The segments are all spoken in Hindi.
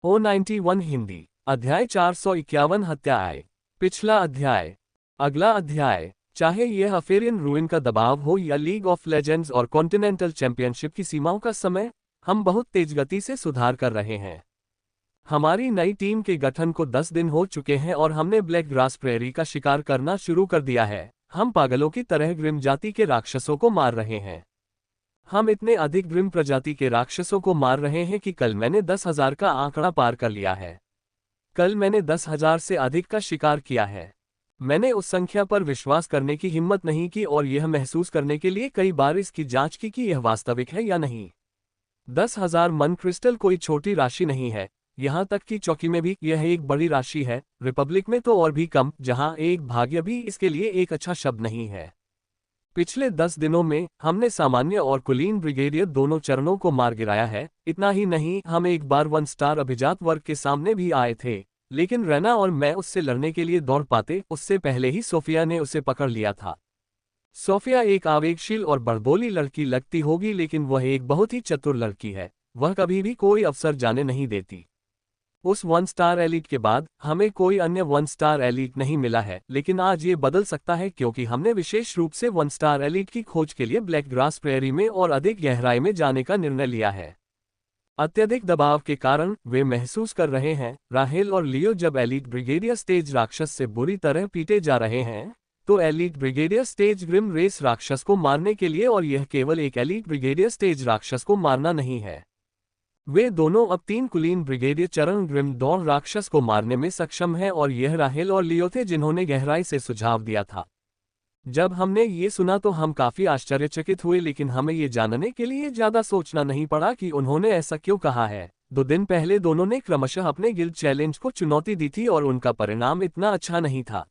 O91 हिंदी अध्याय 451 हत्याएं। पिछला अध्याय। अगला अध्याय। चाहे यह अफेरियन रूइन का दबाव हो या लीग ऑफ लेजेंड्स और कॉन्टिनेंटल चैंपियनशिप की सीमाओं का समय, हम बहुत तेज गति से सुधार कर रहे हैं। हमारी नई टीम के गठन को 10 दिन हो चुके हैं और हमने ब्लैक ग्रास प्रेरी का शिकार करना शुरू कर दिया है। हम पागलों की तरह ग्रिम जाति के राक्षसों को मार रहे हैं। हम इतने अधिक ग्रिम प्रजाति के राक्षसों को मार रहे हैं कि कल मैंने 10,000 का आंकड़ा पार कर लिया है। कल मैंने 10,000 से अधिक का शिकार किया है। मैंने उस संख्या पर विश्वास करने की हिम्मत नहीं की और यह महसूस करने के लिए कई बार इसकी जांच की कि यह वास्तविक है या नहीं। 10,000 मन क्रिस्टल कोई छोटी राशि नहीं है, यहाँ तक कि चौकी में भी यह एक बड़ी राशि है, रिपब्लिक में तो और भी कम, जहाँ एक भाग्य भी इसके लिए एक अच्छा शब्द नहीं है। पिछले 10 दिनों में हमने सामान्य और कुलीन ब्रिगेडियर दोनों चरणों को मार गिराया है। इतना ही नहीं, हम एक बार 1 स्टार अभिजात वर्ग के सामने भी आए थे, लेकिन रेना और मैं उससे लड़ने के लिए दौड़ पाते उससे पहले ही सोफिया ने उसे पकड़ लिया था। सोफिया एक आवेगशील और बड़बोली लड़की लगती होगी, लेकिन वह एक बहुत ही चतुर लड़की है। वह कभी भी कोई अवसर जाने नहीं देती। उस 1 स्टार एलीट के बाद हमें कोई अन्य 1 स्टार एलीट नहीं मिला है, लेकिन आज ये बदल सकता है क्योंकि हमने विशेष रूप से 1 स्टार एलीट की खोज के लिए ब्लैक ग्रास प्रेरी में और अधिक गहराई में जाने का निर्णय लिया है। अत्यधिक दबाव के कारण वे महसूस कर रहे हैं, राहेल और लियो जब एलीट ब्रिगेडियर स्टेज राक्षस से बुरी तरह पीटे जा रहे हैं, तो elite brigadier stage grim race राक्षस को मारने के लिए, और यह केवल एक एलीट ब्रिगेडियर स्टेज राक्षस को मारना नहीं है। वे दोनों अब 3 कुलीन ब्रिगेडियर चरण ग्रिम डॉन राक्षस को मारने में सक्षम हैं, और यह राहेल और लियो थे जिन्होंने गहराई से सुझाव दिया था। जब हमने ये सुना तो हम काफी आश्चर्यचकित हुए, लेकिन हमें ये जानने के लिए ज्यादा सोचना नहीं पड़ा कि उन्होंने ऐसा क्यों कहा है। 2 दिन पहले दोनों ने क्रमशः अपने गिल्ड चैलेंज को चुनौती दी थी और उनका परिणाम इतना अच्छा नहीं था।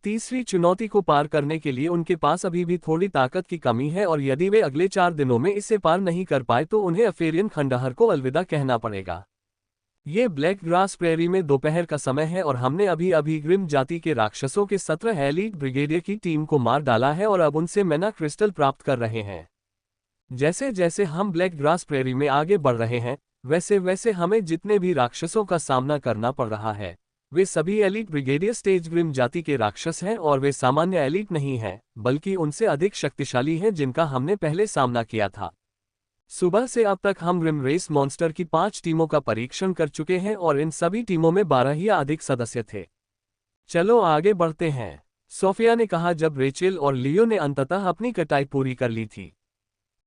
तीसरी चुनौती को पार करने के लिए उनके पास अभी भी थोड़ी ताकत की कमी है, और यदि वे अगले 4 दिनों में इसे पार नहीं कर पाए तो उन्हें अफेरियन खंडहर को अलविदा कहना पड़ेगा। ये ब्लैक ग्रास प्रेरी में दोपहर का समय है और हमने अभी अभी ग्रिम जाति के राक्षसों के 17 एलीट ब्रिगेडियर की टीम को मार डाला है और अब उनसे मैना क्रिस्टल प्राप्त कर रहे हैं। जैसे जैसे हम ब्लैक ग्रास प्रेरी में आगे बढ़ रहे हैं, वैसे वैसे हमें जितने भी राक्षसों का सामना करना पड़ रहा है, वे सभी एलीट ब्रिगेडियर स्टेज ग्रिम जाति के राक्षस हैं, और वे सामान्य एलीट नहीं हैं, बल्कि उनसे अधिक शक्तिशाली हैं जिनका हमने पहले सामना किया था। सुबह से अब तक हम ग्रिम रेस मॉन्स्टर की 5 टीमों का परीक्षण कर चुके हैं और इन सभी टीमों में 12 या अधिक सदस्य थे। चलो आगे बढ़ते हैं, सोफिया ने कहा जब रेचेल और लियो ने अंततः अपनी कटाई पूरी कर ली थी।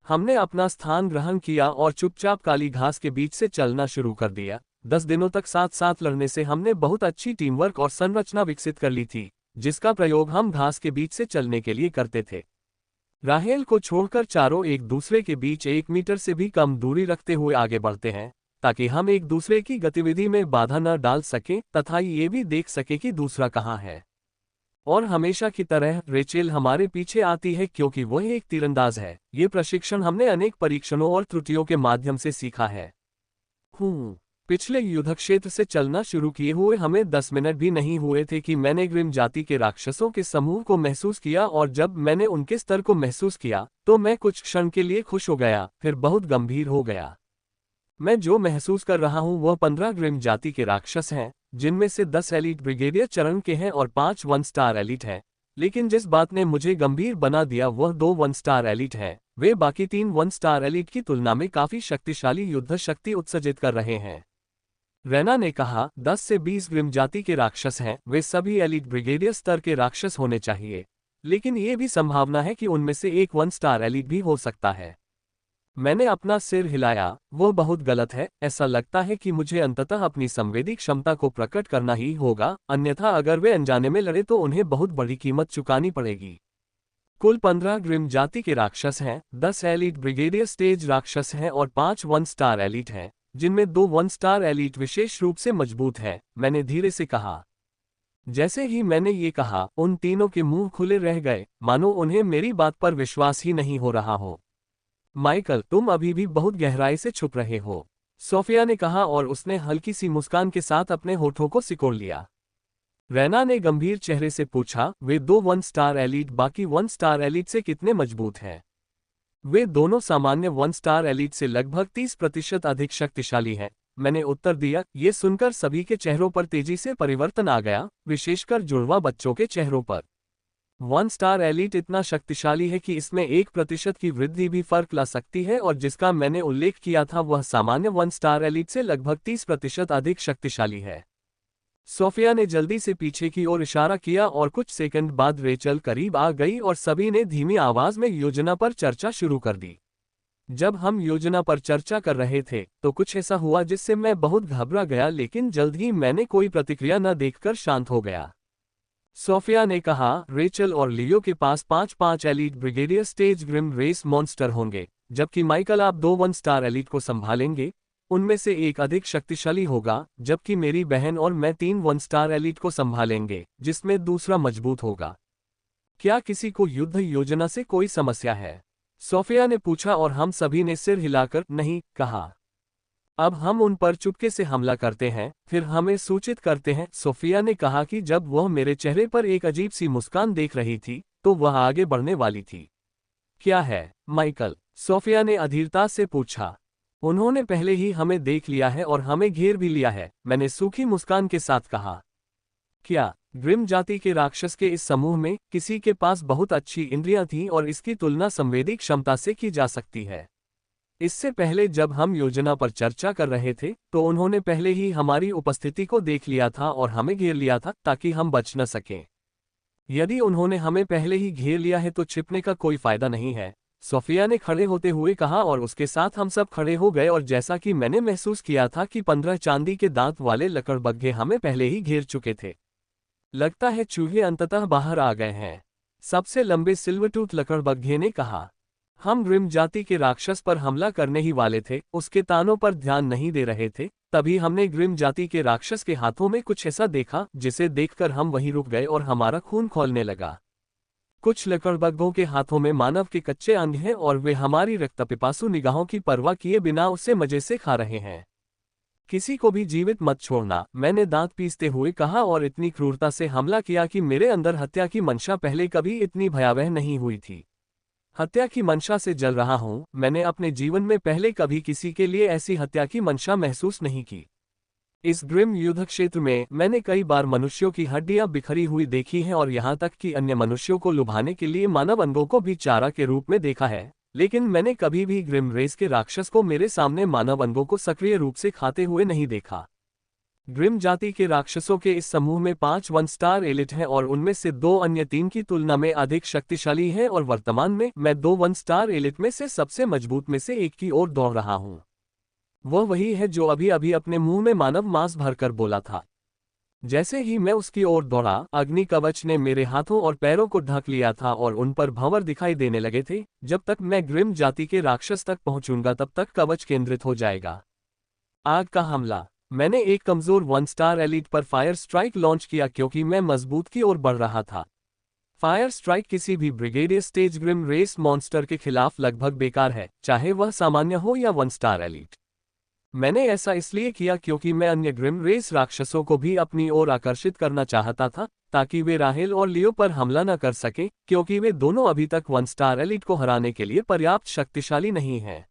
हमने अपना स्थान ग्रहण किया और चुपचाप काली घास के बीच से चलना शुरू कर दिया। 10 दिनों तक साथ साथ लड़ने से हमने बहुत अच्छी टीम वर्क और संरचना विकसित कर ली थी, जिसका प्रयोग हम घास के बीच से चलने के लिए करते थे। राहेल को छोड़कर चारों एक दूसरे के बीच 1 मीटर से भी कम दूरी रखते हुए आगे बढ़ते हैं, ताकि हम एक दूसरे की गतिविधि में बाधा न डाल सकें तथा ये भी देख सके कि दूसरा कहाँ है। और हमेशा की तरह रेचेल हमारे पीछे आती है क्योंकि वह एक तीरंदाज है। ये प्रशिक्षण हमने अनेक परीक्षणों और त्रुटियों के माध्यम से सीखा है। पिछले युद्ध क्षेत्र से चलना शुरू किए हुए हमें 10 मिनट भी नहीं हुए थे कि मैंने ग्रिम जाति के राक्षसों के समूह को महसूस किया, और जब मैंने उनके स्तर को महसूस किया तो मैं कुछ क्षण के लिए खुश हो गया, फिर बहुत गंभीर हो गया। मैं जो महसूस कर रहा हूं वह 15 ग्रिम जाति के राक्षस हैं, जिनमें से 10 एलीट ब्रिगेडियर चरण के हैं और 5 1 स्टार एलीट हैं। लेकिन जिस बात ने मुझे गंभीर बना दिया वह 2 1 स्टार एलीट हैं। वे बाकी 3 1 स्टार एलीट की तुलना में काफी शक्तिशाली युद्ध शक्ति उत्सर्जित कर रहे हैं। रेना ने कहा 10 से 20 ग्रिम जाति के राक्षस हैं, वे सभी एलीट ब्रिगेडियर स्तर के राक्षस होने चाहिए, लेकिन ये भी संभावना है कि उनमें से एक 1 स्टार एलीट भी हो सकता है। मैंने अपना सिर हिलाया, वह बहुत गलत है। ऐसा लगता है कि मुझे अंततः अपनी संवेदी क्षमता को प्रकट करना ही होगा, अन्यथा अगर वे अनजाने में लड़े तो उन्हें बहुत बड़ी कीमत चुकानी पड़ेगी। कुल 15 ग्रिम जाति के राक्षस हैं, 10 एलीट ब्रिगेडियर स्टेज राक्षस हैं और 5 1 स्टार एलीट हैं, जिनमें 2 1 स्टार एलीट विशेष रूप से मजबूत हैं, मैंने धीरे से कहा। जैसे ही मैंने ये कहा, उन तीनों के मुंह खुले रह गए, मानो उन्हें मेरी बात पर विश्वास ही नहीं हो रहा हो। माइकल, तुम अभी भी बहुत गहराई से छुप रहे हो, सोफिया ने कहा, और उसने हल्की सी मुस्कान के साथ अपने होठों को सिकोड़ लिया। रेना ने गंभीर चेहरे से पूछा, वे 2 1 स्टार एलीट बाकी 1 स्टार एलीट से कितने मजबूत हैं? वे दोनों सामान्य 1 स्टार एलीट से लगभग 30% अधिक शक्तिशाली हैं, मैंने उत्तर दिया। ये सुनकर सभी के चेहरों पर तेजी से परिवर्तन आ गया, विशेषकर जुड़वा बच्चों के चेहरों पर। 1 स्टार एलीट इतना शक्तिशाली है कि इसमें 1% की वृद्धि भी फर्क ला सकती है, और जिसका मैंने उल्लेख किया था वह सामान्य 1 स्टार एलीट से लगभग 30% अधिक शक्तिशाली है। सोफिया ने जल्दी से पीछे की ओर इशारा किया और कुछ सेकंड बाद रेचल करीब आ गई और सभी ने धीमी आवाज में योजना पर चर्चा शुरू कर दी। जब हम योजना पर चर्चा कर रहे थे तो कुछ ऐसा हुआ जिससे मैं बहुत घबरा गया, लेकिन जल्द ही मैंने कोई प्रतिक्रिया न देखकर शांत हो गया। सोफिया ने कहा, रेचल और लियो के पास 5-5 elite brigadier stage grim race monster होंगे, जबकि माइकल आप 2 1 स्टार एलीट को संभालेंगे। उनमें से एक अधिक शक्तिशाली होगा, जबकि मेरी बहन और मैं 3 1 स्टार एलीट को संभालेंगे, जिसमें दूसरा मजबूत होगा। क्या किसी को युद्ध योजना से कोई समस्या है? सोफिया ने पूछा और हम सभी ने सिर हिलाकर नहीं कहा। अब हम उन पर चुपके से हमला करते हैं, फिर हमें सूचित करते हैं। सोफिया ने कहा कि जब वह मेरे चेहरे पर एक अजीब सी मुस्कान देख रही थी तो वह आगे बढ़ने वाली थी। क्या है, माइकल? सोफिया ने अधीरता से पूछा। उन्होंने पहले ही हमें देख लिया है और हमें घेर भी लिया है, मैंने सूखी मुस्कान के साथ कहा। क्या ग्रिम जाति के राक्षस के इस समूह में किसी के पास बहुत अच्छी इंद्रियां थीं और इसकी तुलना संवेदी क्षमता से की जा सकती है? इससे पहले जब हम योजना पर चर्चा कर रहे थे तो उन्होंने पहले ही हमारी उपस्थिति को देख लिया था और हमें घेर लिया था ताकि हम बच न सकें। यदि उन्होंने हमें पहले ही घेर लिया है तो छिपने का कोई फायदा नहीं है, सोफिया ने खड़े होते हुए कहा, और उसके साथ हम सब खड़े हो गए और जैसा कि मैंने महसूस किया था कि 15 चांदी के दांत वाले लकड़बग्घे हमें पहले ही घेर चुके थे। लगता है चूहे अंततः बाहर आ गए हैं, सबसे लंबे सिल्वरटूथ लकड़बग्घे ने कहा। हम ग्रिम जाति के राक्षस पर हमला करने ही वाले थे, उसके तानों पर ध्यान नहीं दे रहे थे, तभी हमने ग्रिम जाति के राक्षस के हाथों में कुछ ऐसा देखा जिसे देखकर हम वहीं रुक गए और हमारा खून खौलने लगा। कुछ लकड़बग्घों के हाथों में मानव के कच्चे अंग हैं और वे हमारी रक्तपिपासु निगाहों की परवाह किए बिना उसे मजे से खा रहे हैं। किसी को भी जीवित मत छोड़ना, मैंने दांत पीसते हुए कहा और इतनी क्रूरता से हमला किया कि मेरे अंदर हत्या की मंशा पहले कभी इतनी भयावह नहीं हुई थी। हत्या की मंशा से जल रहा हूं, मैंने अपने जीवन में पहले कभी किसी के लिए ऐसी हत्या की मंशा महसूस नहीं की। इस ग्रिम युद्ध क्षेत्र में मैंने कई बार मनुष्यों की हड्डियां बिखरी हुई देखी हैं और यहां तक कि अन्य मनुष्यों को लुभाने के लिए मानव अंगों को भी चारा के रूप में देखा है, लेकिन मैंने कभी भी ग्रिम रेस के राक्षस को मेरे सामने मानव अंगों को सक्रिय रूप से खाते हुए नहीं देखा। ग्रिम जाति के राक्षसों के इस समूह में 5 1 स्टार एलिट हैं और उनमें से 2 अन्य 3 की तुलना में अधिक शक्तिशाली हैं, और वर्तमान में मैं 2 1 स्टार एलिट में से सबसे मजबूत में से एक की ओर दौड़ रहा हूं। वह वही है जो अभी अभी अपने मुंह में मानव मांस भरकर बोला था। जैसे ही मैं उसकी ओर दौड़ा, अग्नि कवच ने मेरे हाथों और पैरों को ढक लिया था और उन पर भंवर दिखाई देने लगे थे। जब तक मैं ग्रिम जाति के राक्षस तक पहुंचूंगा तब तक कवच केंद्रित हो जाएगा। आग का हमला। मैंने एक कमजोर 1 स्टार एलीट पर फायर स्ट्राइक लॉन्च किया क्योंकि मैं मजबूत की ओर बढ़ रहा था। फायर स्ट्राइक किसी भी brigadier stage grim race monster के खिलाफ लगभग बेकार है, चाहे वह सामान्य हो या 1 स्टार एलीट। मैंने ऐसा इसलिए किया क्योंकि मैं अन्य ग्रिम रेस राक्षसों को भी अपनी ओर आकर्षित करना चाहता था, ताकि वे राहेल और लियो पर हमला न कर सके, क्योंकि वे दोनों अभी तक 1 स्टार एलीट को हराने के लिए पर्याप्त शक्तिशाली नहीं हैं।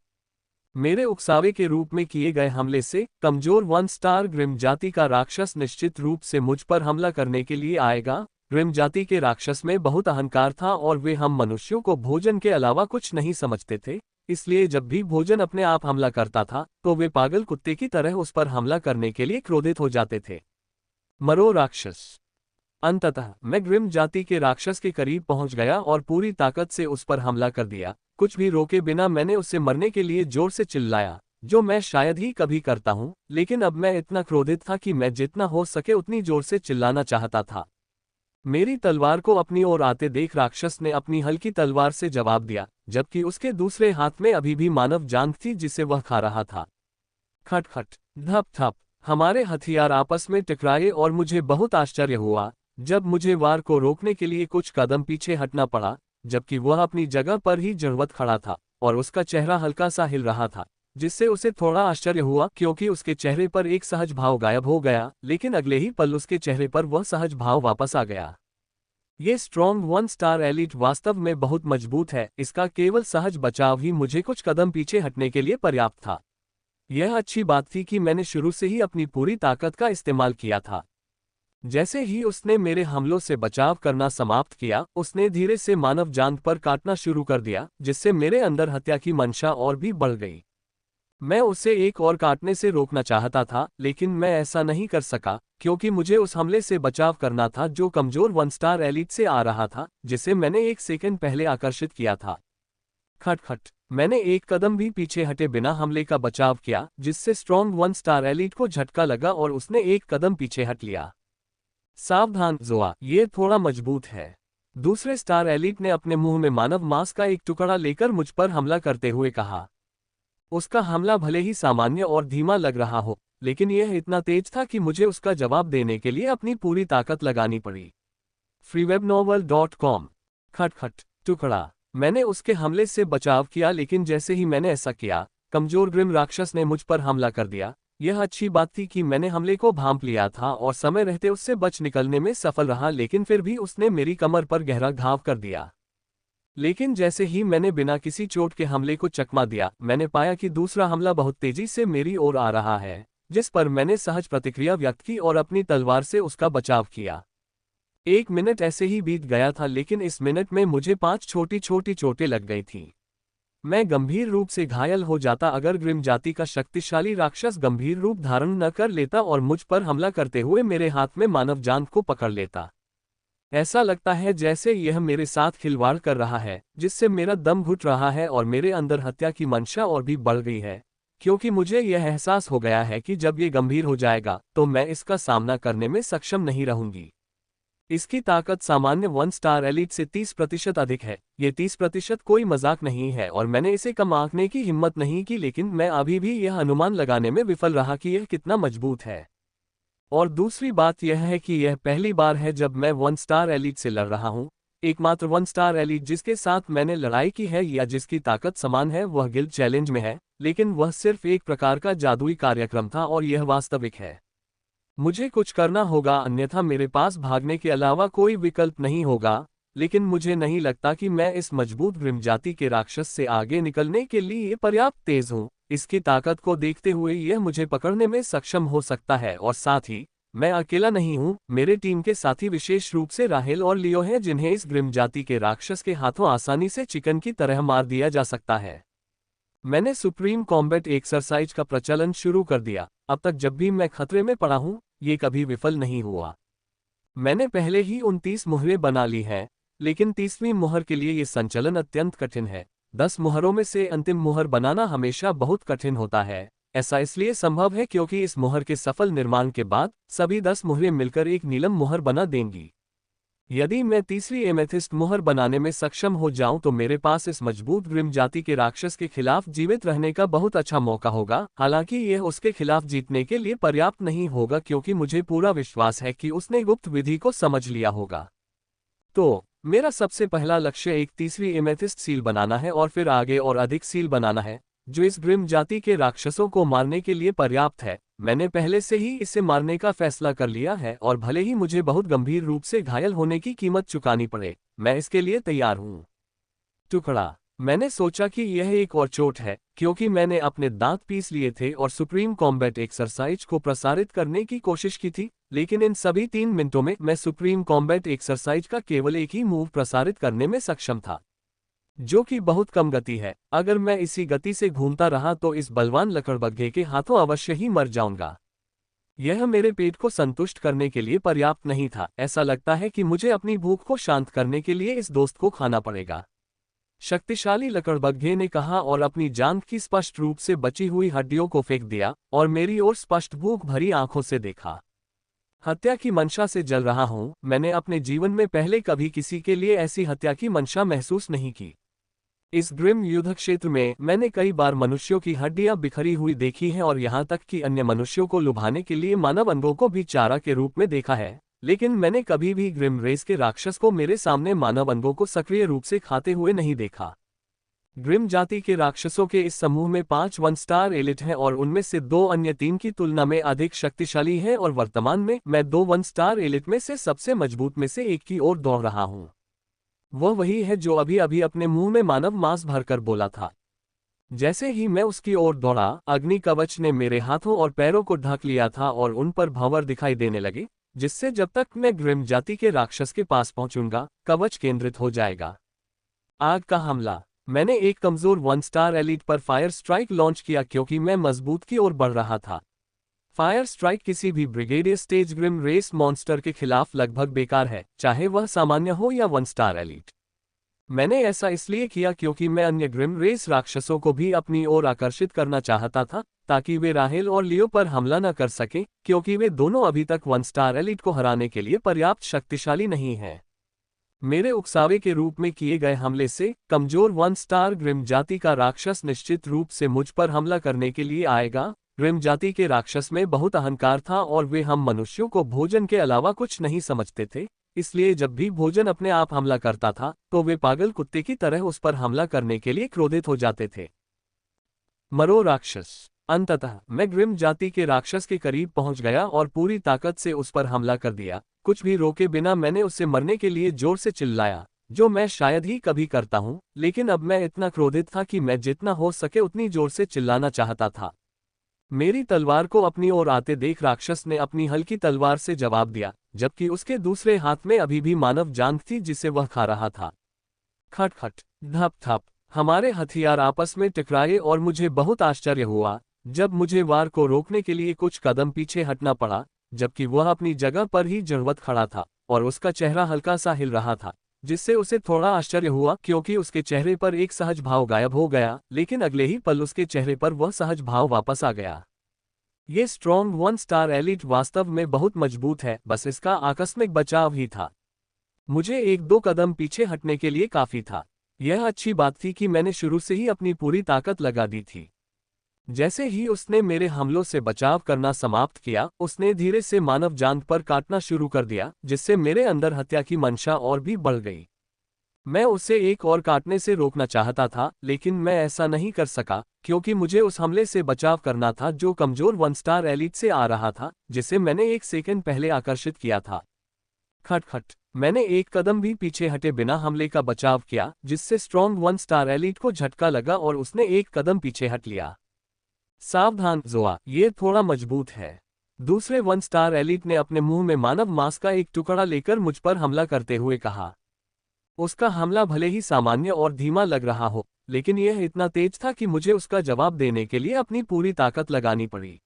मेरे उकसावे के रूप में किए गए हमले से कमजोर 1 स्टार ग्रिम जाति का राक्षस निश्चित रूप से मुझ पर हमला करने के लिए आएगा। ग्रिम जाति के राक्षस में बहुत अहंकार था और वे हम मनुष्यों को भोजन के अलावा कुछ नहीं समझते थे, इसलिए जब भी भोजन अपने आप हमला करता था तो वे पागल कुत्ते की तरह उस पर हमला करने के लिए क्रोधित हो जाते थे। मरो राक्षस। अंततः मैं ग्रिम जाति के राक्षस के करीब पहुंच गया और पूरी ताकत से उस पर हमला कर दिया। कुछ भी रोके बिना मैंने उससे मरने के लिए जोर से चिल्लाया, जो मैं शायद ही कभी करता हूं, लेकिन अब मैं इतना क्रोधित था कि मैं जितना हो सके उतनी जोर से चिल्लाना चाहता था। मेरी तलवार को अपनी ओर आते देख राक्षस ने अपनी हल्की तलवार से जवाब दिया, जबकि उसके दूसरे हाथ में अभी भी मानव जान थी जिसे वह खा रहा था। खटखट, धप धप हमारे हथियार आपस में टकराए और मुझे बहुत आश्चर्य हुआ जब मुझे वार को रोकने के लिए कुछ कदम पीछे हटना पड़ा, जबकि वह अपनी जगह पर ही जड़वत खड़ा था और उसका चेहरा हल्का सा हिल रहा था, जिससे उसे थोड़ा आश्चर्य हुआ क्योंकि उसके चेहरे पर एक सहज भाव गायब हो गया, लेकिन अगले ही पल उसके चेहरे पर वह सहज भाव वापस आ गया। ये स्ट्रॉन्ग 1 स्टार एलीट वास्तव में बहुत मजबूत है, इसका केवल सहज बचाव ही मुझे कुछ कदम पीछे हटने के लिए पर्याप्त था। यह अच्छी बात थी कि मैंने शुरू से ही अपनी पूरी ताकत का इस्तेमाल किया था। जैसे ही उसने मेरे हमलों से बचाव करना समाप्त किया, उसने धीरे से मानव जान पर काटना शुरू कर दिया, जिससे मेरे अंदर हत्या की मंशा और भी बढ़ गई। मैं उसे एक और काटने से रोकना चाहता था, लेकिन मैं ऐसा नहीं कर सका, क्योंकि मुझे उस हमले से बचाव करना था जो कमजोर 1 स्टार एलीट से आ रहा था, जिसे मैंने 1 सेकंड पहले आकर्षित किया था। खटखट। मैंने एक कदम भी पीछे हटे बिना हमले का बचाव किया, जिससे स्ट्रॉन्ग 1 स्टार एलीट को झटका लगा और उसने एक कदम पीछे हट लिया। सावधान जोआ, ये थोड़ा मजबूत है। दूसरे स्टार एलीट ने अपने मुंह में मानव मांस का एक टुकड़ा लेकर मुझ पर हमला करते हुए कहा। उसका हमला भले ही सामान्य और धीमा लग रहा हो, लेकिन यह इतना तेज था कि मुझे उसका जवाब देने के लिए अपनी पूरी ताकत लगानी पड़ी। freewebnovel.com। खटखट। टुकड़ा। मैंने उसके हमले से बचाव किया, लेकिन जैसे ही मैंने ऐसा किया, कमजोर ग्रिम राक्षस ने मुझ पर हमला कर दिया। यह अच्छी बात थी कि मैंने हमले को भांप लिया था और समय रहते उससे बच निकलने में सफल रहा, लेकिन फिर भी उसने मेरी कमर पर गहरा घाव कर दिया। लेकिन जैसे ही मैंने बिना किसी चोट के हमले को चकमा दिया, मैंने पाया कि दूसरा हमला बहुत तेजी से मेरी ओर आ रहा है, जिस पर मैंने सहज प्रतिक्रिया व्यक्त की और अपनी तलवार से उसका बचाव किया। 1 मिनट ऐसे ही बीत गया था, लेकिन इस मिनट में मुझे 5 छोटी छोटी चोटें लग गई थीं। मैं गंभीर रूप से घायल हो जाता अगर ग्रिम जाति का शक्तिशाली राक्षस गंभीर रूप धारण न कर लेता और मुझ पर हमला करते हुए मेरे हाथ में मानव जान को पकड़ लेता। ऐसा लगता है जैसे यह मेरे साथ खिलवाड़ कर रहा है, जिससे मेरा दम घुट रहा है और मेरे अंदर हत्या की मंशा और भी बढ़ गई है, क्योंकि मुझे यह एहसास हो गया है कि जब ये गंभीर हो जाएगा तो मैं इसका सामना करने में सक्षम नहीं रहूंगी। इसकी ताकत सामान्य 1 स्टार एलीट से 30% अधिक है। ये 30% कोई मजाक नहीं है और मैंने इसे कम आंकने की हिम्मत नहीं की, लेकिन मैं अभी भी यह अनुमान लगाने में विफल रहा कि यह कितना मजबूत है। और दूसरी बात यह है कि यह पहली बार है जब मैं 1 स्टार एलीट से लड़ रहा हूं। एकमात्र 1 स्टार एलीट जिसके साथ मैंने लड़ाई की है या जिसकी ताकत समान है वह गिल्ड चैलेंज में है, लेकिन वह सिर्फ एक प्रकार का जादुई कार्यक्रम था और यह वास्तविक है। मुझे कुछ करना होगा, अन्यथा मेरे पास भागने के अलावा कोई विकल्प नहीं होगा, लेकिन मुझे नहीं लगता कि मैं इस मजबूत ग्रिम जाति के राक्षस से आगे निकलने के लिए पर्याप्त तेज हूँ। इसकी ताकत को देखते हुए यह मुझे पकड़ने में सक्षम हो सकता है, और साथ ही मैं अकेला नहीं हूँ। मेरे टीम के साथी विशेष रूप से राहेल और लियो हैं, जिन्हें इस ग्रिम जाति के राक्षस के हाथों आसानी से चिकन की तरह मार दिया जा सकता है। मैंने सुप्रीम कॉम्बैट एक्सरसाइज का प्रचलन शुरू कर दिया। अब तक जब भी मैं खतरे में पड़ा हूं, ये कभी विफल नहीं हुआ। मैंने पहले ही 29 मुहरें बना ली हैं, लेकिन 30वीं मुहर के लिए ये संचलन अत्यंत कठिन है। 10 मुहरों में से अंतिम मुहर बनाना हमेशा बहुत कठिन होता है। ऐसा इसलिए संभव है क्योंकि इस मुहर के सफल निर्माण के बाद सभी 10 मुहरें मिलकर एक नीलम मुहर बना देंगी। यदि मैं तीसरी एमेथिस्ट मुहर बनाने में सक्षम हो जाऊं तो मेरे पास इस मजबूत ग्रिम जाति के राक्षस के खिलाफ जीवित रहने का बहुत अच्छा मौका होगा। हालांकि यह उसके खिलाफ जीतने के लिए पर्याप्त नहीं होगा, क्योंकि मुझे पूरा विश्वास है कि उसने गुप्त विधि को समझ लिया होगा। तो मेरा सबसे पहला लक्ष्य एक तीसरी एमेथिस्ट सील बनाना है और फिर आगे और अधिक सील बनाना है, जो इस ग्रिम जाति के राक्षसों को मारने के लिए पर्याप्त है। मैंने पहले से ही इसे मारने का फैसला कर लिया है, और भले ही मुझे बहुत गंभीर रूप से घायल होने की कीमत चुकानी पड़े, मैं इसके लिए तैयार हूं। टुकड़ा। मैंने सोचा कि यह एक और चोट है, क्योंकि मैंने अपने दांत पीस लिए थे और सुप्रीम कॉम्बैट एक्सरसाइज को प्रसारित करने की कोशिश की थी, लेकिन इन सभी 3 मिनटों में मैं सुप्रीम कॉम्बैट एक्सरसाइज का केवल एक ही मूव प्रसारित करने में सक्षम था, जो कि बहुत कम गति है। अगर मैं इसी गति से घूमता रहा तो इस बलवान लकड़बग्घे के हाथों अवश्य ही मर जाऊंगा। यह मेरे पेट को संतुष्ट करने के लिए पर्याप्त नहीं था। ऐसा लगता है कि मुझे अपनी भूख को शांत करने के लिए इस दोस्त को खाना पड़ेगा, शक्तिशाली लकड़बग्घे ने कहा और अपनी जांघ की स्पष्ट रूप से बची हुई हड्डियों को फेंक दिया और मेरी ओर स्पष्ट भूख भरी आंखों से देखा। हत्या की मंशा से जल रहा हूं। मैंने अपने जीवन में पहले कभी किसी के लिए ऐसी हत्या की मंशा महसूस नहीं की। इस ग्रिम युद्ध क्षेत्र में मैंने कई बार मनुष्यों की हड्डियां बिखरी हुई देखी हैं और यहां तक कि अन्य मनुष्यों को लुभाने के लिए मानव अंगों को भी चारा के रूप में देखा है, लेकिन मैंने कभी भी ग्रिम रेस के राक्षस को मेरे सामने मानव अंगों को सक्रिय रूप से खाते हुए नहीं देखा। ग्रिम जाति के राक्षसों के इस समूह में 5 1 स्टार एलिट हैं और उनमें से 2 अन्य 3 की तुलना में अधिक शक्तिशाली हैं, और वर्तमान में मैं 2 1 स्टार एलिट में से सबसे मजबूत में से एक की ओर दौड़ रहा हूं। वह वही है जो अभी अभी अपने मुंह में मानव मांस भरकर बोला था। जैसे ही मैं उसकी ओर दौड़ा, अग्नि कवच ने मेरे हाथों और पैरों को ढक लिया था और उन पर भंवर दिखाई देने लगे, जिससे जब तक मैं ग्रिम जाति के राक्षस के पास पहुंचूंगा, कवच केंद्रित हो जाएगा। आग का हमला। मैंने एक कमजोर 1 स्टार एलीट पर फायर स्ट्राइक लॉन्च किया क्योंकि मैं मजबूत की ओर बढ़ रहा था। फायर स्ट्राइक किसी भी brigadier stage grim race monster के खिलाफ लगभग बेकार है, चाहे वह सामान्य हो या 1 स्टार एलीट। मैंने ऐसा इसलिए किया क्योंकि मैं अन्य ग्रिम रेस राक्षसों को भी अपनी ओर आकर्षित करना चाहता था, ताकि वे राहेल और लियो पर हमला न कर सकें, क्योंकि वे दोनों अभी तक 1 स्टार एलीट को हराने के लिए पर्याप्त शक्तिशाली नहीं हैं। मेरे उकसावे के रूप में किए गए हमले से कमजोर 1 स्टार ग्रिम जाति का राक्षस निश्चित रूप से मुझ पर हमला करने के लिए आएगा। ग्रिम जाति के राक्षस में बहुत अहंकार था और वे हम मनुष्यों को भोजन के अलावा कुछ नहीं समझते थे, इसलिए जब भी भोजन अपने आप हमला करता था तो वे पागल कुत्ते की तरह उस पर हमला करने के लिए क्रोधित हो जाते थे। मरो राक्षस। अंततः मैं ग्रिम जाति के राक्षस के करीब पहुंच गया और पूरी ताकत से उस पर हमला कर दिया। कुछ भी रोके बिना मैंने उससे मरने के लिए जोर से चिल्लाया, जो मैं शायद ही कभी करता हूं, लेकिन अब मैं इतना क्रोधित था कि मैं जितना हो सके उतनी जोर से चिल्लाना चाहता था। मेरी तलवार को अपनी ओर आते देख राक्षस ने अपनी हल्की तलवार से जवाब दिया, जबकि उसके दूसरे हाथ में अभी भी मानव जान थी जिसे वह खा रहा था। खट खट, धप धप, हमारे हथियार आपस में टकराए और मुझे बहुत आश्चर्य हुआ जब मुझे वार को रोकने के लिए कुछ कदम पीछे हटना पड़ा, जबकि वह अपनी जगह पर ही जड़वत खड़ा था और उसका चेहरा हल्का सा हिल रहा था, जिससे उसे थोड़ा आश्चर्य हुआ क्योंकि उसके चेहरे पर एक सहज भाव गायब हो गया, लेकिन अगले ही पल उसके चेहरे पर वह सहज भाव वापस आ गया। ये स्ट्रॉन्ग 1 स्टार एलीट वास्तव में बहुत मजबूत है, बस इसका आकस्मिक बचाव ही था। मुझे 1-2 कदम पीछे हटने के लिए काफी था। यह अच्छी बात थी कि मैंने शुरू से ही अपनी पूरी ताकत लगा दी थी। जैसे ही उसने मेरे हमलों से बचाव करना समाप्त किया, उसने धीरे से मानव जान पर काटना शुरू कर दिया, जिससे मेरे अंदर हत्या की मंशा और भी बढ़ गई। मैं उसे एक और काटने से रोकना चाहता था, लेकिन मैं ऐसा नहीं कर सका क्योंकि मुझे उस हमले से बचाव करना था जो कमजोर 1 स्टार एलीट से आ रहा था, जिसे मैंने 1 सेकंड पहले आकर्षित किया था। खट खट, मैंने एक कदम भी पीछे हटे बिना हमले का बचाव किया, जिससे स्ट्रॉन्ग 1 स्टार एलीट को झटका लगा और उसने एक कदम पीछे हट लिया। सावधान जोआ, ये थोड़ा मजबूत है। दूसरे 1 स्टार एलीट ने अपने मुंह में मानव मांस का एक टुकड़ा लेकर मुझ पर हमला करते हुए कहा। उसका हमला भले ही सामान्य और धीमा लग रहा हो, लेकिन यह इतना तेज था कि मुझे उसका जवाब देने के लिए अपनी पूरी ताकत लगानी पड़ी।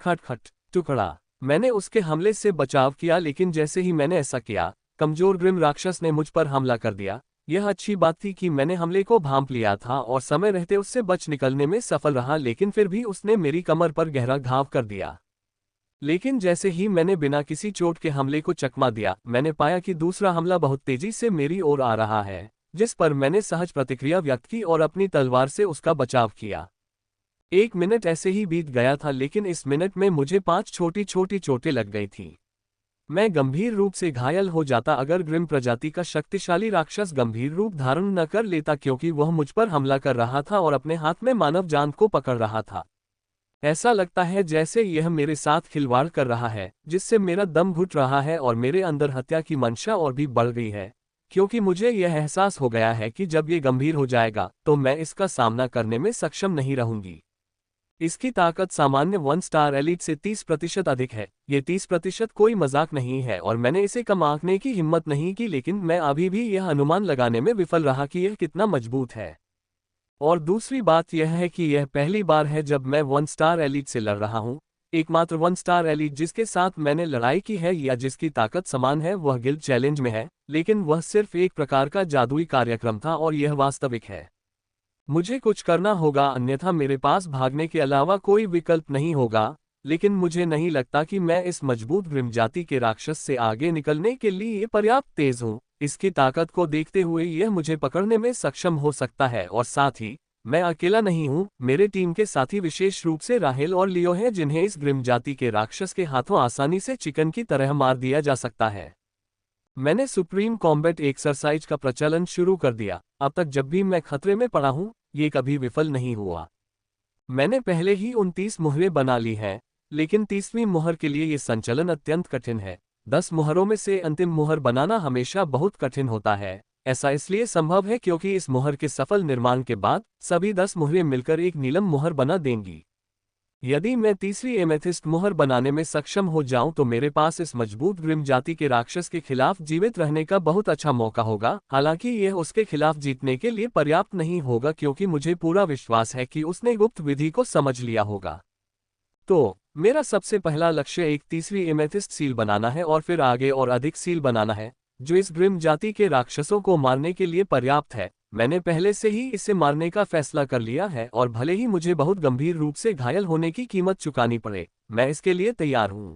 खट खट, टुकड़ा। मैंने उसके हमले से बचाव किया, लेकिन जैसे ही मैंने ऐसा किया, कमजोर ग्रिम राक्षस ने मुझ पर हमला कर दिया। यह अच्छी बात थी कि मैंने हमले को भांप लिया था और समय रहते उससे बच निकलने में सफल रहा, लेकिन फिर भी उसने मेरी कमर पर गहरा घाव कर दिया। लेकिन जैसे ही मैंने बिना किसी चोट के हमले को चकमा दिया, मैंने पाया कि दूसरा हमला बहुत तेजी से मेरी ओर आ रहा है, जिस पर मैंने सहज प्रतिक्रिया व्यक्त की और अपनी तलवार से उसका बचाव किया। 1 मिनट ऐसे ही बीत गया था, लेकिन इस मिनट में मुझे 5 छोटी छोटी चोटें लग गई थीं। मैं गंभीर रूप से घायल हो जाता अगर ग्रिम प्रजाति का शक्तिशाली राक्षस गंभीर रूप धारण न कर लेता, क्योंकि वह मुझ पर हमला कर रहा था और अपने हाथ में मानव जान को पकड़ रहा था। ऐसा लगता है जैसे यह मेरे साथ खिलवाड़ कर रहा है, जिससे मेरा दम घुट रहा है और मेरे अंदर हत्या की मंशा और भी बढ़ गई है, क्योंकि मुझे यह एहसास हो गया है कि जब ये गंभीर हो जाएगा तो मैं इसका सामना करने में सक्षम नहीं रहूंगी। इसकी ताकत सामान्य 1 स्टार एलीट से 30% अधिक है। ये 30% कोई मजाक नहीं है और मैंने इसे कम आंकने की हिम्मत नहीं की, लेकिन मैं अभी भी यह अनुमान लगाने में विफल रहा कि यह कितना मजबूत है। और दूसरी बात यह है कि यह पहली बार है जब मैं 1 स्टार एलीट से लड़ रहा हूं। एकमात्र 1 स्टार एलीट जिसके साथ मैंने लड़ाई की है या जिसकी ताकत समान है वह गिल्ड चैलेंज में है, लेकिन वह सिर्फ एक प्रकार का जादुई कार्यक्रम था और यह वास्तविक है। मुझे कुछ करना होगा, अन्यथा मेरे पास भागने के अलावा कोई विकल्प नहीं होगा, लेकिन मुझे नहीं लगता कि मैं इस मजबूत ग्रिम जाति के राक्षस से आगे निकलने के लिए पर्याप्त तेज हूँ। इसकी ताकत को देखते हुए यह मुझे पकड़ने में सक्षम हो सकता है, और साथ ही मैं अकेला नहीं हूँ। मेरे टीम के साथी विशेष रूप से राहेल और लियो हैं, जिन्हें इस ग्रिम जाति के राक्षस के हाथों आसानी से चिकन की तरह मार दिया जा सकता है। मैंने सुप्रीम कॉम्बैट एक्सरसाइज का प्रचलन शुरू कर दिया। अब तक जब भी मैं खतरे में पड़ा हूं, ये कभी विफल नहीं हुआ। मैंने पहले ही 29 मुहरें बना ली हैं, लेकिन 30वीं मुहर के लिए ये संचलन अत्यंत कठिन है। 10 मुहरों में से अंतिम मुहर बनाना हमेशा बहुत कठिन होता है, ऐसा इसलिए संभव है क्योंकि इस मुहर के सफल निर्माण के बाद सभी 10 मुहरें मिलकर एक नीलम मुहर बना देंगी। यदि मैं तीसरी एमेथिस्ट मुहर बनाने में सक्षम हो जाऊं तो मेरे पास इस मजबूत ग्रिम जाति के राक्षस के खिलाफ जीवित रहने का बहुत अच्छा मौका होगा। हालांकि यह उसके खिलाफ जीतने के लिए पर्याप्त नहीं होगा क्योंकि मुझे पूरा विश्वास है कि उसने गुप्त विधि को समझ लिया होगा। तो मेरा सबसे पहला लक्ष्य एक तीसरी एमेथिस्ट सील बनाना है और फिर आगे और अधिक सील बनाना है जो इस ग्रिम जाति के राक्षसों को मारने के लिए पर्याप्त है। मैंने पहले से ही इसे मारने का फैसला कर लिया है और भले ही मुझे बहुत गंभीर रूप से घायल होने की कीमत चुकानी पड़े, मैं इसके लिए तैयार हूं।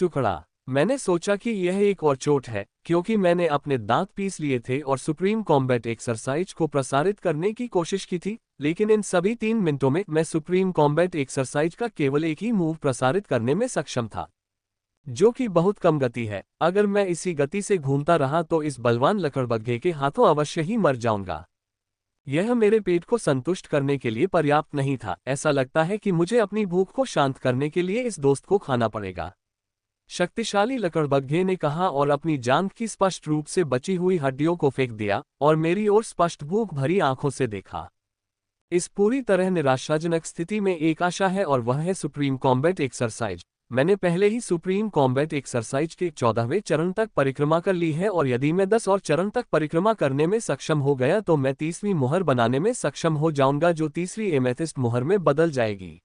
टुकड़ा। मैंने सोचा कि यह एक और चोट है क्योंकि मैंने अपने दांत पीस लिए थे और सुप्रीम कॉम्बैट एक्सरसाइज को प्रसारित करने की कोशिश की थी, लेकिन इन सभी 3 मिनटों में मैं सुप्रीम कॉम्बैट एक्सरसाइज का केवल एक ही मूव प्रसारित करने में सक्षम था, जो कि बहुत कम गति है। अगर मैं इसी गति से घूमता रहा तो इस बलवान लकड़बग्घे के हाथों अवश्य ही मर जाऊंगा। यह मेरे पेट को संतुष्ट करने के लिए पर्याप्त नहीं था। ऐसा लगता है कि मुझे अपनी भूख को शांत करने के लिए इस दोस्त को खाना पड़ेगा, शक्तिशाली लकड़बग्घे ने कहा और अपनी जांघ की स्पष्ट रूप से बची हुई हड्डियों को फेंक दिया और मेरी ओर स्पष्ट भूख भरी आंखों से देखा। इस पूरी तरह निराशाजनक स्थिति में एक आशा है और वह है सुप्रीम कॉम्बैट एक्सरसाइज। मैंने पहले ही सुप्रीम कॉम्बैट एक्सरसाइज के 14वें चरण तक परिक्रमा कर ली है और यदि मैं 10 और चरण तक परिक्रमा करने में सक्षम हो गया तो मैं तीसरी मुहर बनाने में सक्षम हो जाऊंगा जो तीसरी एमेथिस्ट मुहर में बदल जाएगी,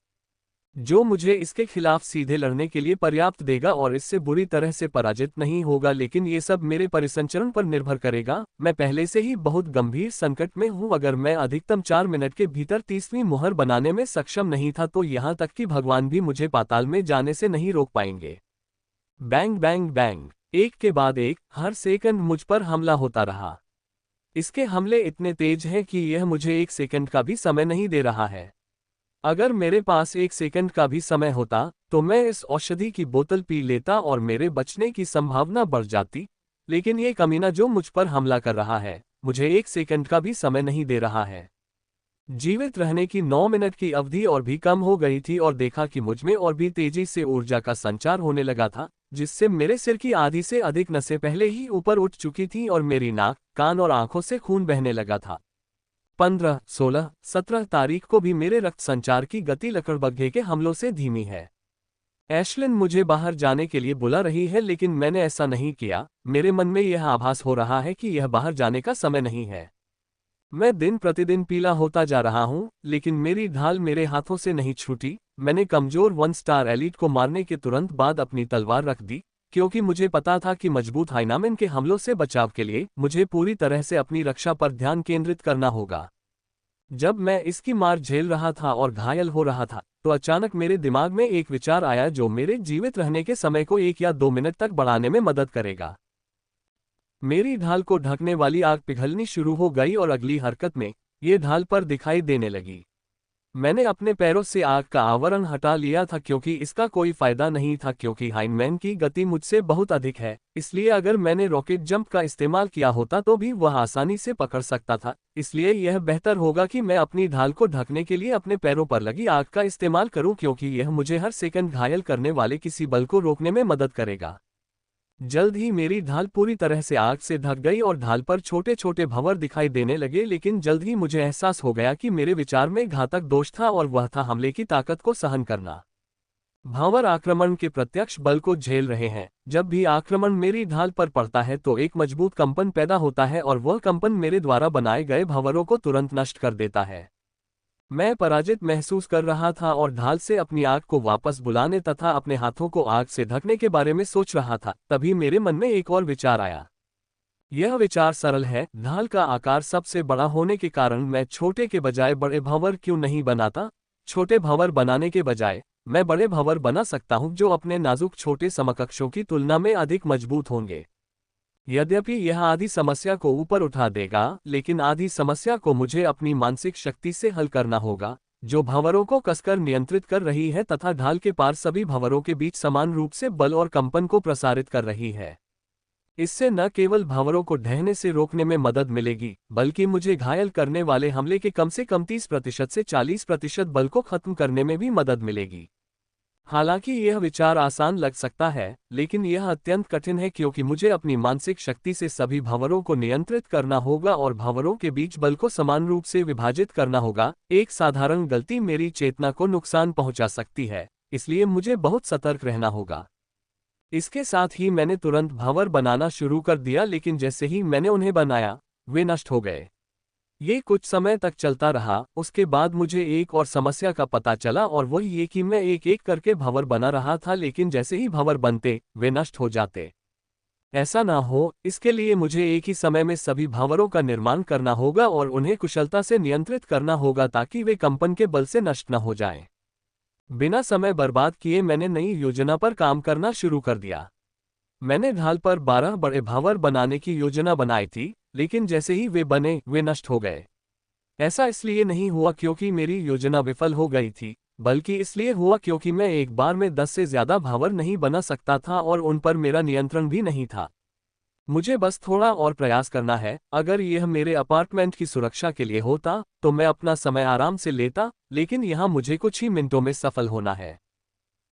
जो मुझे इसके खिलाफ सीधे लड़ने के लिए पर्याप्त देगा और इससे बुरी तरह से पराजित नहीं होगा। लेकिन ये सब मेरे परिसंचरण पर निर्भर करेगा। मैं पहले से ही बहुत गंभीर संकट में हूं। अगर मैं अधिकतम 4 मिनट के भीतर तीसरी मुहर बनाने में सक्षम नहीं था तो यहां तक कि भगवान भी मुझे पाताल में जाने से नहीं रोक पाएंगे। बैंग बैंग बैंग, एक के बाद एक, हर सेकंड मुझ पर हमला होता रहा। इसके हमले इतने तेज हैं कि यह मुझे 1 सेकंड का भी समय नहीं दे रहा है। अगर मेरे पास 1 सेकंड का भी समय होता तो मैं इस औषधि की बोतल पी लेता और मेरे बचने की संभावना बढ़ जाती, लेकिन ये कमीना जो मुझ पर हमला कर रहा है मुझे 1 सेकंड का भी समय नहीं दे रहा है। जीवित रहने की 9 मिनट की अवधि और भी कम हो गई थी और देखा कि मुझ में और भी तेजी से ऊर्जा का संचार होने लगा था, जिससे मेरे सिर की आधी से अधिक नसें पहले ही ऊपर उठ चुकी थीं और मेरी नाक, कान और आंखों से खून बहने लगा था। 15, 16, 17 तारीख को भी मेरे रक्त संचार की गति लकड़बग्घे के हमलों से धीमी है। एशलिन मुझे बाहर जाने के लिए बुला रही है लेकिन मैंने ऐसा नहीं किया। मेरे मन में यह आभास हो रहा है कि यह बाहर जाने का समय नहीं है। मैं दिन प्रतिदिन पीला होता जा रहा हूं, लेकिन मेरी ढाल मेरे हाथों से नहीं छूटी। मैंने कमजोर 1 स्टार एलीट को मारने के तुरंत बाद अपनी तलवार रख दी क्योंकि मुझे पता था कि मजबूत हाइनामेन के हमलों से बचाव के लिए मुझे पूरी तरह से अपनी रक्षा पर ध्यान केंद्रित करना होगा। जब मैं इसकी मार झेल रहा था और घायल हो रहा था तो अचानक मेरे दिमाग में एक विचार आया जो मेरे जीवित रहने के समय को 1 या 2 मिनट तक बढ़ाने में मदद करेगा। मेरी ढाल को ढकने वाली आग पिघलनी शुरू हो गई और अगली हरकत में ये ढाल पर दिखाई देने लगी। मैंने अपने पैरों से आग का आवरण हटा लिया था क्योंकि इसका कोई फायदा नहीं था क्योंकि हाइनमैन की गति मुझसे बहुत अधिक है। इसलिए अगर मैंने रॉकेट जंप का इस्तेमाल किया होता तो भी वह आसानी से पकड़ सकता था। इसलिए यह बेहतर होगा कि मैं अपनी ढाल को ढकने के लिए अपने पैरों पर लगी आग का इस्तेमाल करूं क्योंकि यह मुझे हर सेकंड घायल करने वाले किसी बल को रोकने में मदद करेगा। जल्द ही मेरी ढाल पूरी तरह से आग से ढक गई और ढाल पर छोटे छोटे भंवर दिखाई देने लगे, लेकिन जल्द ही मुझे एहसास हो गया कि मेरे विचार में घातक दोष था और वह था हमले की ताकत को सहन करना। भंवर आक्रमण के प्रत्यक्ष बल को झेल रहे हैं। जब भी आक्रमण मेरी ढाल पर पड़ता है तो एक मजबूत कंपन पैदा होता है और वह कंपन मेरे द्वारा बनाए गए भंवरों को तुरंत नष्ट कर देता है। मैं पराजित महसूस कर रहा था और ढाल से अपनी आग को वापस बुलाने तथा अपने हाथों को आग से ढकने के बारे में सोच रहा था। तभी मेरे मन में एक और विचार आया। यह विचार सरल है, ढाल का आकार सबसे बड़ा होने के कारण मैं छोटे के बजाय बड़े भंवर क्यों नहीं बनाता। छोटे भंवर बनाने के बजाय मैं बड़े भंवर बना सकता हूं जो अपने नाजुक छोटे समकक्षों की तुलना में अधिक मजबूत होंगे। यद्यपि यह आधी समस्या को ऊपर उठा देगा, लेकिन आधी समस्या को मुझे अपनी मानसिक शक्ति से हल करना होगा जो भंवरों को कसकर नियंत्रित कर रही है तथा ढाल के पार सभी भंवरों के बीच समान रूप से बल और कंपन को प्रसारित कर रही है। इससे न केवल भंवरों को ढहने से रोकने में मदद मिलेगी, बल्कि मुझे घायल करने वाले हमले के कम से कम 30% से 40% बल को खत्म करने में भी मदद मिलेगी। हालांकि यह विचार आसान लग सकता है, लेकिन यह अत्यंत कठिन है क्योंकि मुझे अपनी मानसिक शक्ति से सभी भंवरों को नियंत्रित करना होगा और भंवरों के बीच बल को समान रूप से विभाजित करना होगा। एक साधारण गलती मेरी चेतना को नुकसान पहुंचा सकती है, इसलिए मुझे बहुत सतर्क रहना होगा। इसके साथ ही मैंने तुरंत भंवर बनाना शुरू कर दिया, लेकिन जैसे ही मैंने उन्हें बनाया, वे नष्ट हो गए। ये कुछ समय तक चलता रहा। उसके बाद मुझे एक और समस्या का पता चला और वह ये कि मैं एक एक करके भंवर बना रहा था, लेकिन जैसे ही भंवर बनते वे नष्ट हो जाते। ऐसा ना हो, इसके लिए मुझे एक ही समय में सभी भंवरों का निर्माण करना होगा और उन्हें कुशलता से नियंत्रित करना होगा ताकि वे कंपन के बल से नष्ट न हो जाएं। बिना समय बर्बाद किए मैंने नई योजना पर काम करना शुरू कर दिया। मैंने ढाल पर 12 बड़े भंवर बनाने की योजना बनाई थी, लेकिन जैसे ही वे बने वे नष्ट हो गए। ऐसा इसलिए नहीं हुआ क्योंकि मेरी योजना विफल हो गई थी, बल्कि इसलिए हुआ क्योंकि मैं एक बार में 10 से ज्यादा भंवर नहीं बना सकता था और उन पर मेरा नियंत्रण भी नहीं था। मुझे बस थोड़ा और प्रयास करना है। अगर यह मेरे अपार्टमेंट की सुरक्षा के लिए होता तो मैं अपना समय आराम से लेता, लेकिन यहाँ मुझे कुछ ही मिनटों में सफल होना है।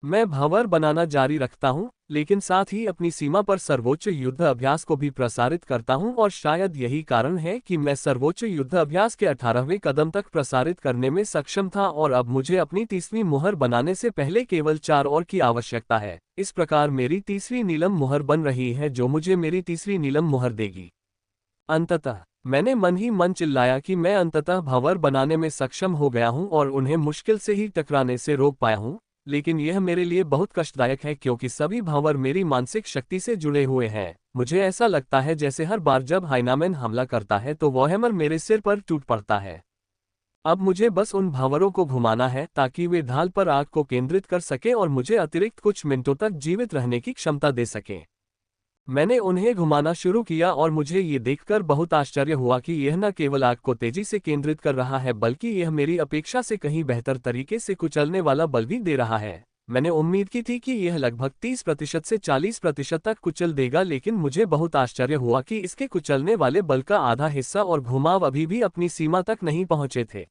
मैं भंवर बनाना जारी रखता हूं, लेकिन साथ ही अपनी सीमा पर सर्वोच्च युद्ध अभ्यास को भी प्रसारित करता हूं और शायद यही कारण है कि मैं सर्वोच्च युद्ध अभ्यास के 18वें कदम तक प्रसारित करने में सक्षम था और अब मुझे अपनी 30वीं मुहर बनाने से पहले केवल 4 और की आवश्यकता है। इस प्रकार मेरी 30वीं नीलम मुहर बन रही है जो मुझे मेरी 30वीं नीलम मुहर देगी। अंततः मैंने मन ही मन चिल्लाया कि मैं अंततः भंवर बनाने में सक्षम हो गया हूं और उन्हें मुश्किल से ही टकराने से रोक पाया हूं। लेकिन यह मेरे लिए बहुत कष्टदायक है क्योंकि सभी भंवर मेरी मानसिक शक्ति से जुड़े हुए हैं। मुझे ऐसा लगता है जैसे हर बार जब हाइनामैन हमला करता है तो वॉरहैमर मेरे सिर पर टूट पड़ता है। अब मुझे बस उन भंवरों को घुमाना है ताकि वे ढाल पर आग को केंद्रित कर सके और मुझे अतिरिक्त कुछ मिनटों तक जीवित रहने की क्षमता दे सके। मैंने उन्हें घुमाना शुरू किया और मुझे ये देखकर बहुत आश्चर्य हुआ कि यह न केवल आग को तेजी से केंद्रित कर रहा है, बल्कि यह मेरी अपेक्षा से कहीं बेहतर तरीके से कुचलने वाला बल भी दे रहा है। मैंने उम्मीद की थी कि यह लगभग 30% से 40% तक कुचल देगा, लेकिन मुझे बहुत आश्चर्य हुआ कि इसके कुचलने वाले बल का आधा हिस्सा और घुमाव अभी भी अपनी सीमा तक नहीं पहुंचे थे।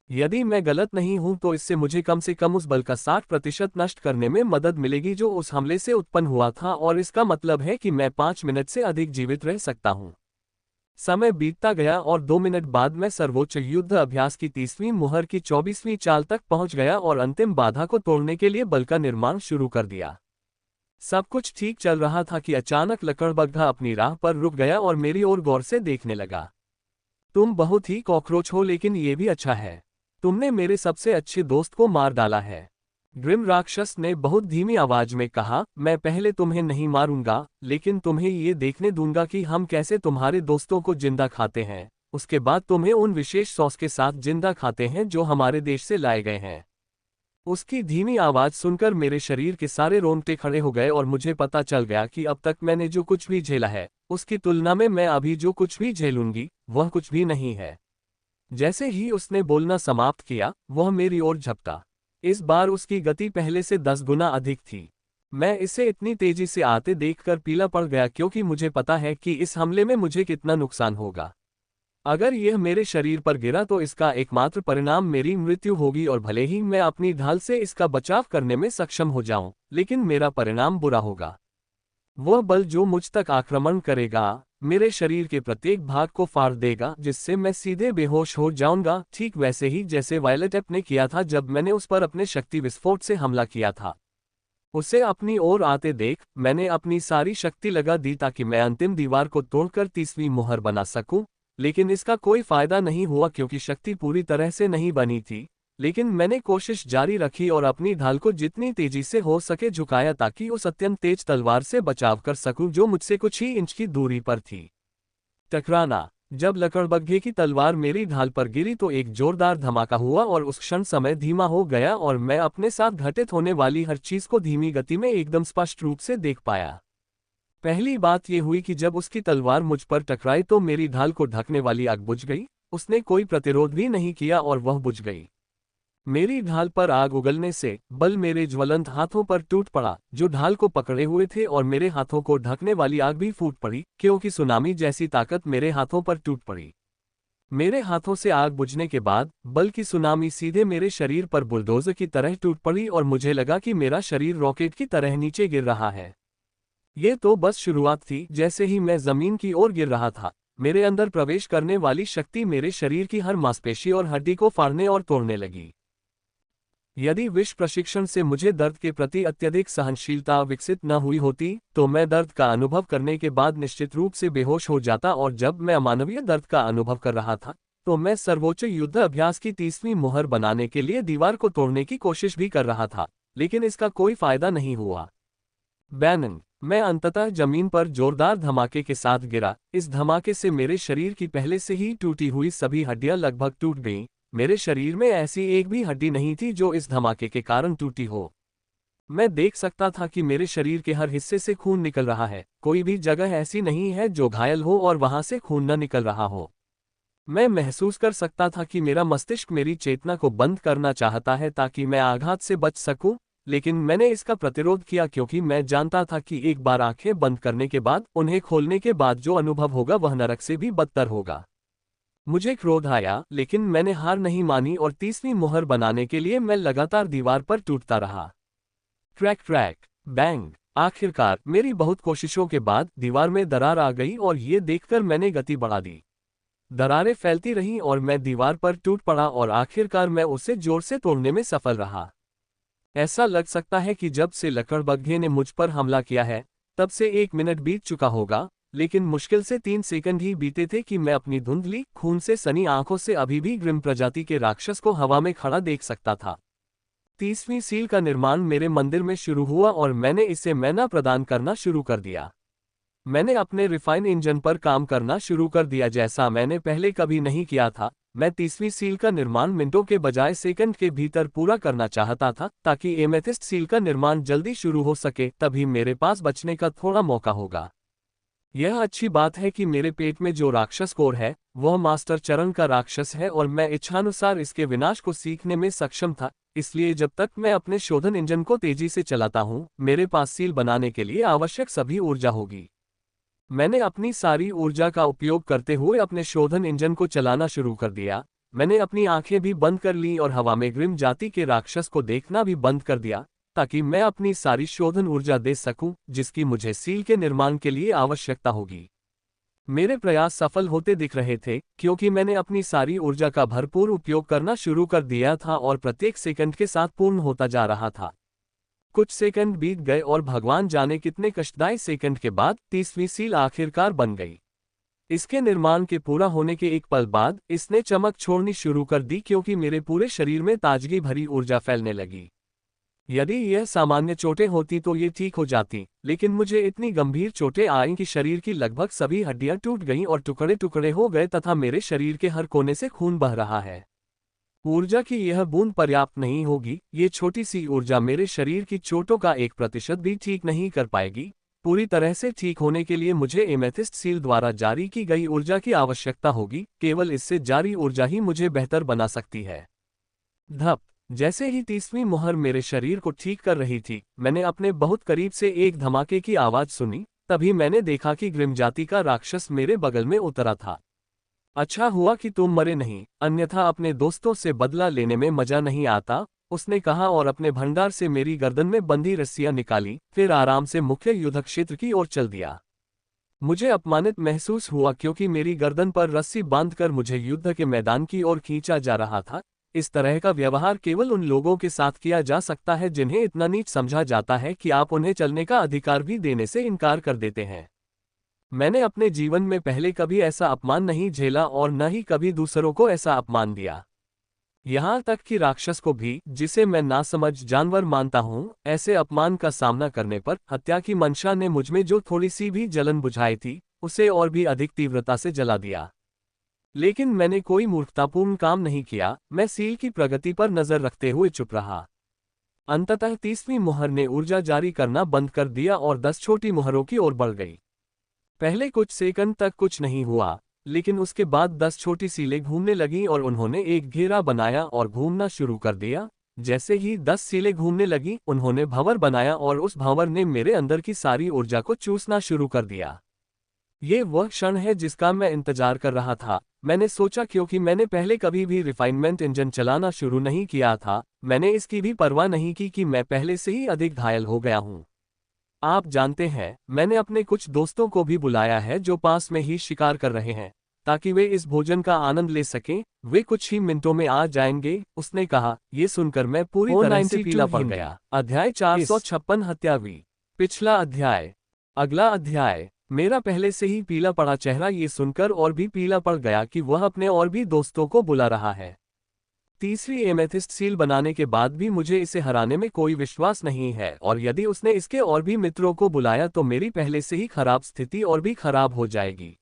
यदि मैं गलत नहीं हूं तो इससे मुझे कम से कम उस बल का 60% नष्ट करने में मदद मिलेगी जो उस हमले से उत्पन्न हुआ था, और इसका मतलब है कि मैं 5 मिनट से अधिक जीवित रह सकता हूं। समय बीतता गया और 2 मिनट बाद मैं सर्वोच्च युद्ध अभ्यास की 30वीं मुहर की 24वीं चाल तक पहुंच गया और अंतिम बाधा को तोड़ने के लिए बल का निर्माण शुरू कर दिया। सब कुछ ठीक चल रहा था कि अचानक लकड़बग्घा अपनी राह पर रुक गया और मेरी ओर गौर से देखने लगा। तुम बहुत ही कॉकरोच हो, लेकिन ये भी अच्छा है। तुमने मेरे सबसे अच्छे दोस्त को मार डाला है। ग्रिम राक्षस ने बहुत धीमी आवाज में कहा, मैं पहले तुम्हें नहीं मारूंगा, लेकिन तुम्हें ये देखने दूंगा कि हम कैसे तुम्हारे दोस्तों को जिंदा खाते हैं। उसके बाद तुम्हें उन विशेष सॉस के साथ जिंदा खाते हैं जो हमारे देश से लाए गए हैं। उसकी धीमी आवाज सुनकर मेरे शरीर के सारे रोंगटे खड़े हो गए और मुझे पता चल गया कि अब तक मैंने जो कुछ भी झेला है, उसकी तुलना में मैं अभी जो कुछ भी झेलूंगी वह कुछ भी नहीं है। जैसे ही उसने बोलना समाप्त किया, वह मेरी ओर झपटा। इस बार उसकी गति पहले से 10 गुना अधिक थी। मैं इसे इतनी तेजी से आते देखकर पीला पड़ गया क्योंकि मुझे पता है कि इस हमले में मुझे कितना नुकसान होगा। अगर यह मेरे शरीर पर गिरा तो इसका एकमात्र परिणाम मेरी मृत्यु होगी, और भले ही मैं अपनी ढाल से इसका बचाव करने में सक्षम हो जाऊं, लेकिन मेरा परिणाम बुरा होगा। वह बल जो मुझ तक आक्रमण करेगा मेरे शरीर के प्रत्येक भाग को फाड़ देगा, जिससे मैं सीधे बेहोश हो जाऊंगा, ठीक वैसे ही जैसे वायलेट एप ने किया था जब मैंने उस पर अपने शक्ति विस्फोट से हमला किया था। उसे अपनी ओर आते देख मैंने अपनी सारी शक्ति लगा दी ताकि मैं अंतिम दीवार को तोड़कर 30वीं मुहर बना सकूं, लेकिन इसका कोई फायदा नहीं हुआ क्योंकि शक्ति पूरी तरह से नहीं बनी थी। लेकिन मैंने कोशिश जारी रखी और अपनी ढाल को जितनी तेजी से हो सके झुकाया ताकि उस अत्यंत तेज तलवार से बचाव कर सकूं जो मुझसे कुछ ही इंच की दूरी पर थी। टकराना। जब लकड़बग्घे की तलवार मेरी ढाल पर गिरी तो एक जोरदार धमाका हुआ और उस क्षण समय धीमा हो गया और मैं अपने साथ घटित होने वाली हर चीज को धीमी गति में एकदम स्पष्ट रूप से देख पाया। पहली बात यह हुई कि जब उसकी तलवार मुझ पर टकराई तो मेरी ढाल को ढकने वाली आग बुझ गई। उसने कोई प्रतिरोध भी नहीं किया और वह बुझ गई। मेरी ढाल पर आग उगलने से बल मेरे ज्वलंत हाथों पर टूट पड़ा जो ढाल को पकड़े हुए थे, और मेरे हाथों को ढकने वाली आग भी फूट पड़ी क्योंकि सुनामी जैसी ताकत मेरे हाथों पर टूट पड़ी। मेरे हाथों से आग बुझने के बाद बल की सुनामी सीधे मेरे शरीर पर बुलडोजर की तरह टूट पड़ी और मुझे लगा कि मेरा शरीर रॉकेट की तरह नीचे गिर रहा है। ये तो बस शुरुआत थी। जैसे ही मैं जमीन की ओर गिर रहा था, मेरे अंदर प्रवेश करने वाली शक्ति मेरे शरीर की हर मांसपेशी और हड्डी को फाड़ने और तोड़ने लगी। यदि विश्व प्रशिक्षण से मुझे दर्द के प्रति अत्यधिक सहनशीलता विकसित न हुई होती, तो मैं दर्द का अनुभव करने के बाद निश्चित रूप से बेहोश हो जाता, और जब मैं अमानवीय दर्द का अनुभव कर रहा था, तो मैं सर्वोच्च युद्ध अभ्यास की 30वीं मुहर बनाने के लिए दीवार को तोड़ने की कोशिश भी कर रहा था, लेकिन इसका कोई फायदा नहीं हुआ। बैनन, मैं अंततः जमीन पर जोरदार धमाके के साथ गिरा। इस धमाके से मेरे शरीर की पहले से ही टूटी हुई सभी हड्डियां लगभग टूट गईं। मेरे शरीर में ऐसी एक भी हड्डी नहीं थी जो इस धमाके के कारण टूटी हो। मैं देख सकता था कि मेरे शरीर के हर हिस्से से खून निकल रहा है। कोई भी जगह ऐसी नहीं है जो घायल हो और वहां से खून न निकल रहा हो। मैं महसूस कर सकता था कि मेरा मस्तिष्क मेरी चेतना को बंद करना चाहता है ताकि मैं आघात से बच सकूं, लेकिन मैंने इसका प्रतिरोध किया क्योंकि मैं जानता था कि एक बार आंखें बंद करने के बाद उन्हें खोलने के बाद जो अनुभव होगा वह नरक से भी बदतर होगा। मुझे क्रोध आया, लेकिन मैंने हार नहीं मानी और 30वीं मुहर बनाने के लिए मैं लगातार दीवार पर टूटता रहा। Crack crack, bang. आखिरकार मेरी बहुत कोशिशों के बाद दीवार में दरार आ गई और ये देखकर मैंने गति बढ़ा दी। दरारें फैलती रहीं और मैं दीवार पर टूट पड़ा और आखिरकार मैं उसे जोर से तोड़ने में सफल रहा। ऐसा लग सकता है कि जब से लकड़बग्घे ने मुझ पर हमला किया है, तब से 1 मिनट बीत चुका होगा, लेकिन मुश्किल से 3 सेकंड ही बीते थे कि मैं अपनी धुंधली, खून से सनी आंखों से अभी भी ग्रिम प्रजाति के राक्षस को हवा में खड़ा देख सकता था। 30वीं सील का निर्माण मेरे मंदिर में शुरू हुआ और मैंने इसे मैना प्रदान करना शुरू कर दिया। मैंने अपने रिफाइन इंजन पर काम करना शुरू कर दिया जैसा मैंने पहले कभी नहीं किया था। मैं 30वीं सील का निर्माण मिनटों के बजाय सेकंड के भीतर पूरा करना चाहता था ताकि एमेथिस्ट सील का निर्माण जल्दी शुरू हो सके, तभी मेरे पास बचने का थोड़ा मौका होगा। यह अच्छी बात है कि मेरे पेट में जो राक्षस कोर है वह मास्टर चरण का राक्षस है और मैं इच्छानुसार इसके विनाश को सीखने में सक्षम था। इसलिए जब तक मैं अपने शोधन इंजन को तेजी से चलाता हूं, मेरे पास सील बनाने के लिए आवश्यक सभी ऊर्जा होगी। मैंने अपनी सारी ऊर्जा का उपयोग करते हुए अपने शोधन इंजन को चलाना शुरू कर दिया। मैंने अपनी आंखें भी बंद कर ली और हवा में ग्रिम जाति के राक्षस को देखना भी बंद कर दिया ताकि मैं अपनी सारी शोधन ऊर्जा दे सकूं जिसकी मुझे सील के निर्माण के लिए आवश्यकता होगी। मेरे प्रयास सफल होते दिख रहे थे क्योंकि मैंने अपनी सारी ऊर्जा का भरपूर उपयोग करना शुरू कर दिया था और प्रत्येक सेकंड के साथ पूर्ण होता जा रहा था। कुछ सेकंड बीत गए और भगवान जाने कितने कष्टदायी सेकंड के बाद 30वीं सील आखिरकार बन गई। इसके निर्माण के पूरा होने के एक पल बाद इसने चमक छोड़नी शुरू कर दी क्योंकि मेरे पूरे शरीर में ताजगी भरी ऊर्जा फैलने लगी। यदि यह सामान्य चोटें होती तो ये ठीक हो जाती, लेकिन मुझे इतनी गंभीर चोटें आईं कि शरीर की लगभग सभी हड्डियां टूट गईं और टुकड़े टुकड़े हो गए तथा मेरे शरीर के हर कोने से खून बह रहा है। ऊर्जा की यह बूंद पर्याप्त नहीं होगी। ये छोटी सी ऊर्जा मेरे शरीर की चोटों का 1% भी ठीक नहीं कर पाएगी। पूरी तरह से ठीक होने के लिए मुझे एमेथिस्ट सील द्वारा जारी की गई ऊर्जा की आवश्यकता होगी। केवल इससे जारी ऊर्जा ही मुझे बेहतर बना सकती है। धप, जैसे ही 30वीं मुहर मेरे शरीर को ठीक कर रही थी, मैंने अपने बहुत करीब से एक धमाके की आवाज सुनी। तभी मैंने देखा कि ग्रिम जाति का राक्षस मेरे बगल में उतरा था। अच्छा हुआ कि तुम मरे नहीं, अन्यथा अपने दोस्तों से बदला लेने में मजा नहीं आता, उसने कहा और अपने भंडार से मेरी गर्दन में बंधी रस्सियां निकाली, फिर आराम से मुख्य युद्ध क्षेत्र की ओर चल दिया। मुझे अपमानित महसूस हुआ क्योंकि मेरी गर्दन पर रस्सी बांधकर मुझे युद्ध के मैदान की ओर खींचा जा रहा था। इस तरह का व्यवहार केवल उन लोगों के साथ किया जा सकता है जिन्हें इतना नीच समझा जाता है कि आप उन्हें चलने का अधिकार भी देने से इनकार कर देते हैं। मैंने अपने जीवन में पहले कभी ऐसा अपमान नहीं झेला और न ही कभी दूसरों को ऐसा अपमान दिया। यहाँ तक कि राक्षस को भी, जिसे मैं नासमझ जानवर मानता हूँ, ऐसे अपमान का सामना करने पर हत्या की मंशा ने मुझमें जो थोड़ी सी भी जलन बुझाई थी, उसे और भी अधिक तीव्रता से जला दिया। लेकिन मैंने कोई मूर्खतापूर्ण काम नहीं किया। मैं सील की प्रगति पर नजर रखते हुए चुप रहा। अंततः 30वीं मुहर ने ऊर्जा जारी करना बंद कर दिया और 10 छोटी मुहरों की ओर बढ़ गई। पहले कुछ सेकंड तक कुछ नहीं हुआ, लेकिन उसके बाद 10 छोटी सीलें घूमने लगीं और उन्होंने एक घेरा बनाया और घूमना शुरू कर दिया। जैसे ही 10 सीलें घूमने लगीं, उन्होंने भंवर बनाया और उस भंवर ने मेरे अंदर की सारी ऊर्जा को चूसना शुरू कर दिया। ये वह क्षण है जिसका मैं इंतजार कर रहा था। मैंने सोचा क्योंकि मैंने पहले कभी भी रिफाइनमेंट इंजन चलाना शुरू नहीं किया था, मैंने इसकी भी परवाह नहीं की कि मैं पहले से ही अधिक घायल हो गया हूँ। आप जानते हैं, मैंने अपने कुछ दोस्तों को भी बुलाया है जो पास में ही शिकार कर रहे हैं, ताकि वे इस भोजन का आनंद ले सकें। वे कुछ ही मिनटों में आ जाएंगे, उसने कहा। ये सुनकर मैं पूरी तरह से पीला पड़ गया। अध्याय 456 हत्यावी। पिछला अध्याय। अगला अध्याय। मेरा पहले से ही पीला पड़ा चेहरा ये सुनकर और भी पीला पड़ गया कि वह अपने और भी दोस्तों को बुला रहा है। तीसरी एमेथिस्ट सील बनाने के बाद भी मुझे इसे हराने में कोई विश्वास नहीं है, और यदि उसने इसके और भी मित्रों को बुलाया तो मेरी पहले से ही खराब स्थिति और भी खराब हो जाएगी।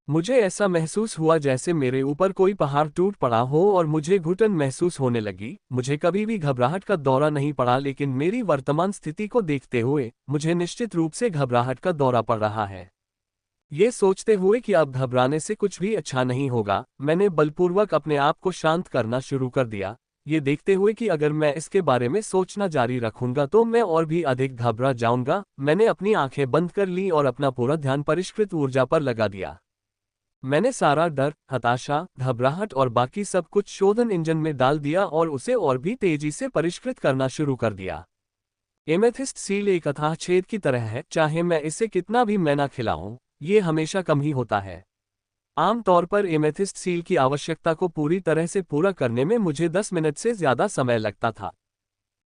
मुझे ऐसा महसूस हुआ जैसे मेरे ऊपर कोई पहाड़ टूट पड़ा हो और मुझे घुटन महसूस होने लगी। मुझे कभी भी घबराहट का दौरा नहीं पड़ा, लेकिन मेरी वर्तमान स्थिति को देखते हुए मुझे निश्चित रूप से घबराहट का दौरा पड़ रहा है। ये सोचते हुए कि अब घबराने से कुछ भी अच्छा नहीं होगा, मैंने बलपूर्वक अपने आप को शांत करना शुरू कर दिया, ये देखते हुए कि अगर मैं इसके बारे में सोचना जारी रखूंगा तो मैं और भी अधिक घबरा जाऊंगा। मैंने अपनी आंखें बंद कर ली और अपना पूरा ध्यान परिष्कृत ऊर्जा पर लगा दिया। मैंने सारा डर, हताशा, घबराहट और बाकी सब कुछ शोधन इंजन में डाल दिया और उसे और भी तेजी से परिष्कृत करना शुरू कर दिया। एमेथिस्ट सील एक अथाह छेद की तरह है, चाहे मैं इसे कितना भी मैना खिलाऊं, ये हमेशा कम ही होता है। आमतौर पर एमेथिस्ट सील की आवश्यकता को पूरी तरह से पूरा करने में मुझे 10 मिनट से ज्यादा समय लगता था।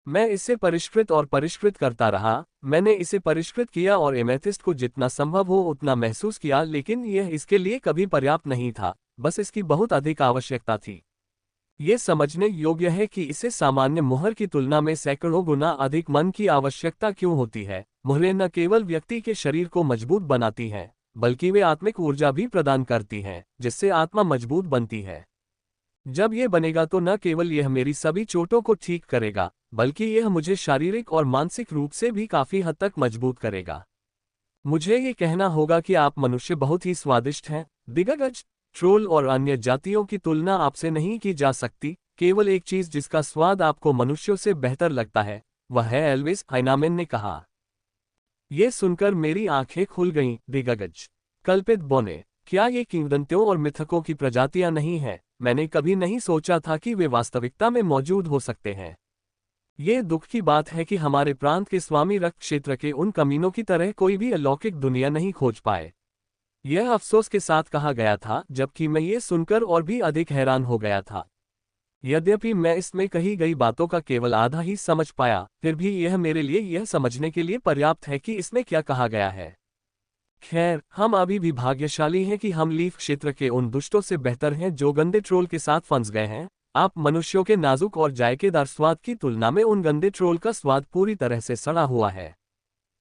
मैं इसे परिष्कृत और परिष्कृत करता रहा। मैंने इसे परिष्कृत किया और एमेथिस्ट को जितना संभव हो उतना महसूस किया, लेकिन यह इसके लिए कभी पर्याप्त नहीं था, बस इसकी बहुत अधिक आवश्यकता थी। ये समझने योग्य है कि इसे सामान्य मुहर की तुलना में सैकड़ों गुना अधिक मन की आवश्यकता क्यों होती है। मुहरें न केवल व्यक्ति के शरीर को मजबूत बनाती हैं, बल्कि वे आत्मिक ऊर्जा भी प्रदान करती हैं, जिससे आत्मा मजबूत बनती है। जब यह बनेगा तो न केवल यह मेरी सभी चोटों को ठीक करेगा, बल्कि यह मुझे शारीरिक और मानसिक रूप से भी काफी हद तक मजबूत करेगा। मुझे ये कहना होगा कि आप मनुष्य बहुत ही स्वादिष्ट हैं। दिग्गज, ट्रोल और अन्य जातियों की तुलना आपसे नहीं की जा सकती। केवल एक चीज जिसका स्वाद आपको मनुष्यों से बेहतर लगता है, वह है एल्विस, हाइनामेन ने कहा। ये सुनकर मेरी आंखें खुल गईं। दिग्गज, कल्पित बौने, क्या ये किंवदंतियों और मिथकों की प्रजातियां नहीं हैं? मैंने कभी नहीं सोचा था कि वे वास्तविकता में मौजूद हो सकते हैं। ये दुख की बात है कि हमारे प्रांत के स्वामी रक्त क्षेत्र के उन कमीनों की तरह कोई भी अलौकिक दुनिया नहीं खोज पाए। यह अफसोस के साथ कहा गया था, जबकि मैं ये सुनकर और भी अधिक हैरान हो गया था। यद्यपि मैं इसमें कही गई बातों का केवल आधा ही समझ पाया, फिर भी यह मेरे लिए यह समझने के लिए पर्याप्त है कि इसमें क्या कहा गया है। खैर, हम अभी भी भाग्यशाली हैं कि हम लीफ क्षेत्र के उन दुष्टों से बेहतर हैं जो गंदे ट्रोल के साथ फंस गए हैं। आप मनुष्यों के नाजुक और जायकेदार स्वाद की तुलना में उन गंदे ट्रोल का स्वाद पूरी तरह से सड़ा हुआ है।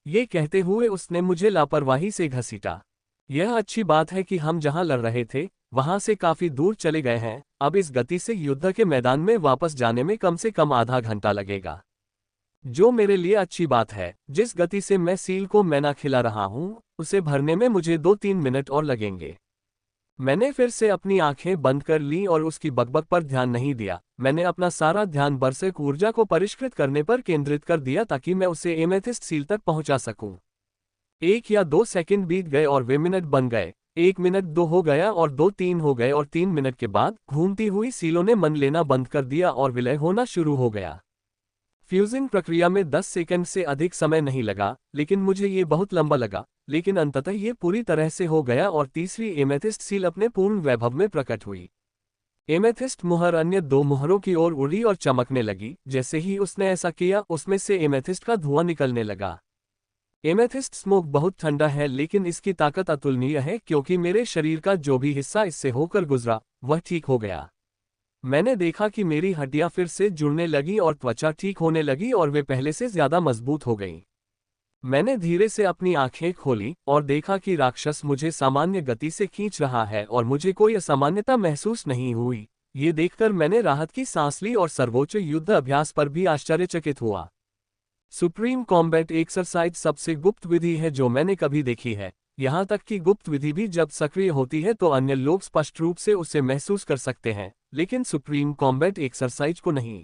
ये कहते हुए उसने मुझे लापरवाही से घसीटा। यह अच्छी बात है कि हम जहां लड़ रहे थे वहां से काफी दूर चले गए हैं। अब इस गति से युद्ध के मैदान में वापस जाने में कम से कम आधा घंटा लगेगा, जो मेरे लिए अच्छी बात है। जिस गति से मैं सील को मैना खिला रहा हूं, उसे भरने में मुझे 2-3 मिनट और लगेंगे। मैंने फिर से अपनी आंखें बंद कर ली और उसकी बकबक पर ध्यान नहीं दिया। मैंने अपना सारा ध्यान बरसक ऊर्जा को परिष्कृत करने पर केंद्रित कर दिया ताकि मैं उसे एमेथिस्ट सील तक पहुंचा सकूं। 1 या 2 सेकंड बीत गए और वे मिनट बन गए। 1 मिनट 2 हो गया और 2 3 हो गए और 3 मिनट के बाद घूमती हुई सीलों ने मन लेना बंद कर दिया और विलय होना शुरू हो गया। फ्यूजिंग प्रक्रिया में 10 सेकंड से अधिक समय नहीं लगा, लेकिन मुझे ये बहुत लंबा लगा। लेकिन अंततः ये पूरी तरह से हो गया और तीसरी एमेथिस्ट सील अपने पूर्ण वैभव में प्रकट हुई। एमेथिस्ट मुहर अन्य 2 मुहरों की ओर उड़ी और चमकने लगी। जैसे ही उसने ऐसा किया, उसमें से एमेथिस्ट का धुआं निकलने लगा। एमेथिस्ट स्मोक बहुत ठंडा है, लेकिन इसकी ताकत अतुलनीय है, क्योंकि मेरे शरीर का जो भी हिस्सा इससे होकर गुजरा वह ठीक हो गया। मैंने देखा कि मेरी हड्डियां फिर से जुड़ने लगी और त्वचा ठीक होने लगी और वे पहले से ज्यादा मजबूत हो गईं। मैंने धीरे से अपनी आंखें खोली और देखा कि राक्षस मुझे सामान्य गति से खींच रहा है और मुझे कोई असामान्यता महसूस नहीं हुई। ये देखकर मैंने राहत की सांस ली और सर्वोच्च युद्ध अभ्यास पर भी आश्चर्यचकित हुआ। सुप्रीम कॉम्बैट एक्सरसाइज सबसे गुप्त विधि है जो मैंने कभी देखी है। यहाँ तक कि गुप्त विधि भी जब सक्रिय होती है तो अन्य लोग स्पष्ट रूप से उसे महसूस कर सकते हैं, लेकिन सुप्रीम कॉम्बैट एक्सरसाइज को नहीं।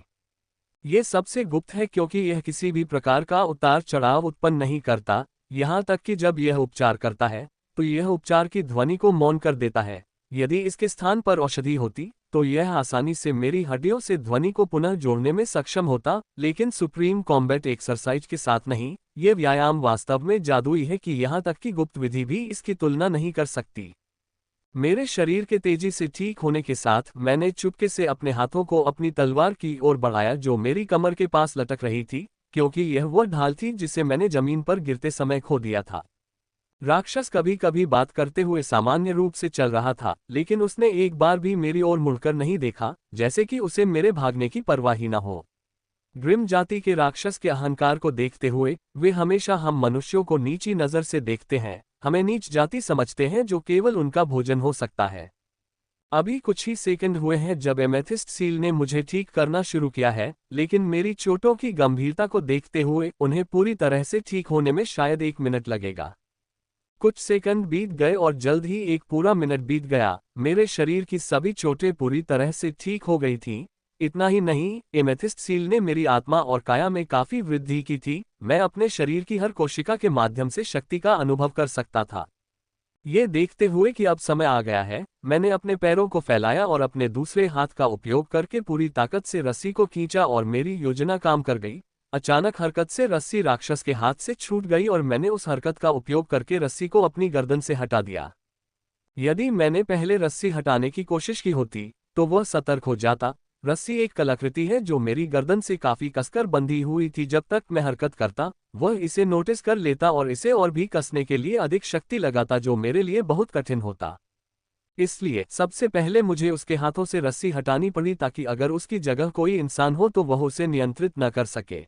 ये सबसे गुप्त है क्योंकि यह किसी भी प्रकार का उतार चढ़ाव उत्पन्न नहीं करता। यहाँ तक कि जब यह उपचार करता है तो यह उपचार की ध्वनि को मौन कर देता है। यदि इसके स्थान पर औषधि होती तो यह आसानी से मेरी हड्डियों से ध्वनि को पुनः जोड़ने में सक्षम होता, लेकिन सुप्रीम कॉम्बैट एक्सरसाइज के साथ नहीं। ये व्यायाम वास्तव में जादुई है कि यहाँ तक कि गुप्त विधि भी इसकी तुलना नहीं कर सकती। मेरे शरीर के तेजी से ठीक होने के साथ मैंने चुपके से अपने हाथों को अपनी तलवार की ओर बढ़ाया जो मेरी कमर के पास लटक रही थी, क्योंकि यह वह ढाल थी जिसे मैंने जमीन पर गिरते समय खो दिया था। राक्षस कभी कभी बात करते हुए सामान्य रूप से चल रहा था, लेकिन उसने एक बार भी मेरी ओर मुड़कर नहीं देखा, जैसे कि उसे मेरे भागने की परवाह ही न हो। ग्रिम जाति के राक्षस के अहंकार को देखते हुए वे हमेशा हम मनुष्यों को नीची नजर से देखते हैं, हमें नीच जाति समझते हैं जो केवल उनका भोजन हो सकता है। अभी कुछ ही सेकंड हुए हैं जब एमेथिस्ट सील ने मुझे ठीक करना शुरू किया है, लेकिन मेरी चोटों की गंभीरता को देखते हुए उन्हें पूरी तरह से ठीक होने में शायद 1 मिनट लगेगा। कुछ सेकंड बीत गए और जल्द ही 1 पूरा मिनट बीत गया। मेरे शरीर की सभी चोटें पूरी तरह से ठीक हो गई थीं। इतना ही नहीं, एमेथिस्ट सील ने मेरी आत्मा और काया में काफी वृद्धि की थी। मैं अपने शरीर की हर कोशिका के माध्यम से शक्ति का अनुभव कर सकता था। ये देखते हुए कि अब समय आ गया है, मैंने अपने पैरों को फैलाया और अपने दूसरे हाथ का उपयोग करके पूरी ताकत से रस्सी को खींचा और मेरी योजना काम कर गई। अचानक हरकत से रस्सी राक्षस के हाथ से छूट गई और मैंने उस हरकत का उपयोग करके रस्सी को अपनी गर्दन से हटा दिया। यदि मैंने पहले रस्सी हटाने की कोशिश की होती तो वह सतर्क हो जाता। रस्सी एक कलाकृति है जो मेरी गर्दन से काफी कसकर बंधी हुई थी। जब तक मैं हरकत करता वह इसे नोटिस कर लेता और इसे और भी कसने के लिए अधिक शक्ति लगाता, जो मेरे लिए बहुत कठिन होता। इसलिए सबसे पहले मुझे उसके हाथों से रस्सी हटानी पड़ी ताकि अगर उसकी जगह कोई इंसान हो तो वह उसे नियंत्रित न कर सके।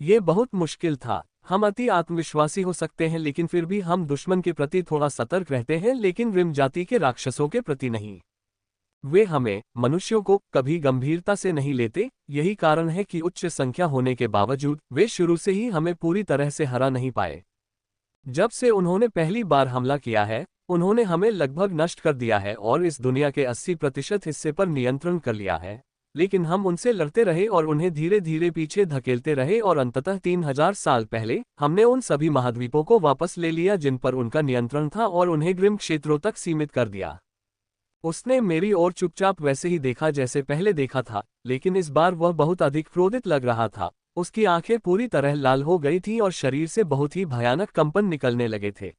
ये बहुत मुश्किल था। हम अति आत्मविश्वासी हो सकते हैं, लेकिन फिर भी हम दुश्मन के प्रति थोड़ा सतर्क रहते हैं, लेकिन ग्रिम जाति के राक्षसों के प्रति नहीं। वे हमें मनुष्यों को कभी गंभीरता से नहीं लेते। यही कारण है कि उच्च संख्या होने के बावजूद वे शुरू से ही हमें पूरी तरह से हरा नहीं पाए। जब से उन्होंने पहली बार हमला किया है, उन्होंने हमें लगभग नष्ट कर दिया है और इस दुनिया के 80% हिस्से पर नियंत्रण कर लिया है। लेकिन हम उनसे लड़ते रहे और उन्हें धीरे धीरे पीछे धकेलते रहे और अंततः 3000 साल पहले हमने उन सभी महाद्वीपों को वापस ले लिया जिन पर उनका नियंत्रण था और उन्हें ग्रिम क्षेत्रों तक सीमित कर दिया। उसने मेरी ओर चुपचाप वैसे ही देखा जैसे पहले देखा था, लेकिन इस बार वह बहुत अधिक क्रोधित लग रहा था। उसकी आंखें पूरी तरह लाल हो गई थीं और शरीर से बहुत ही भयानक कंपन निकलने लगे थे।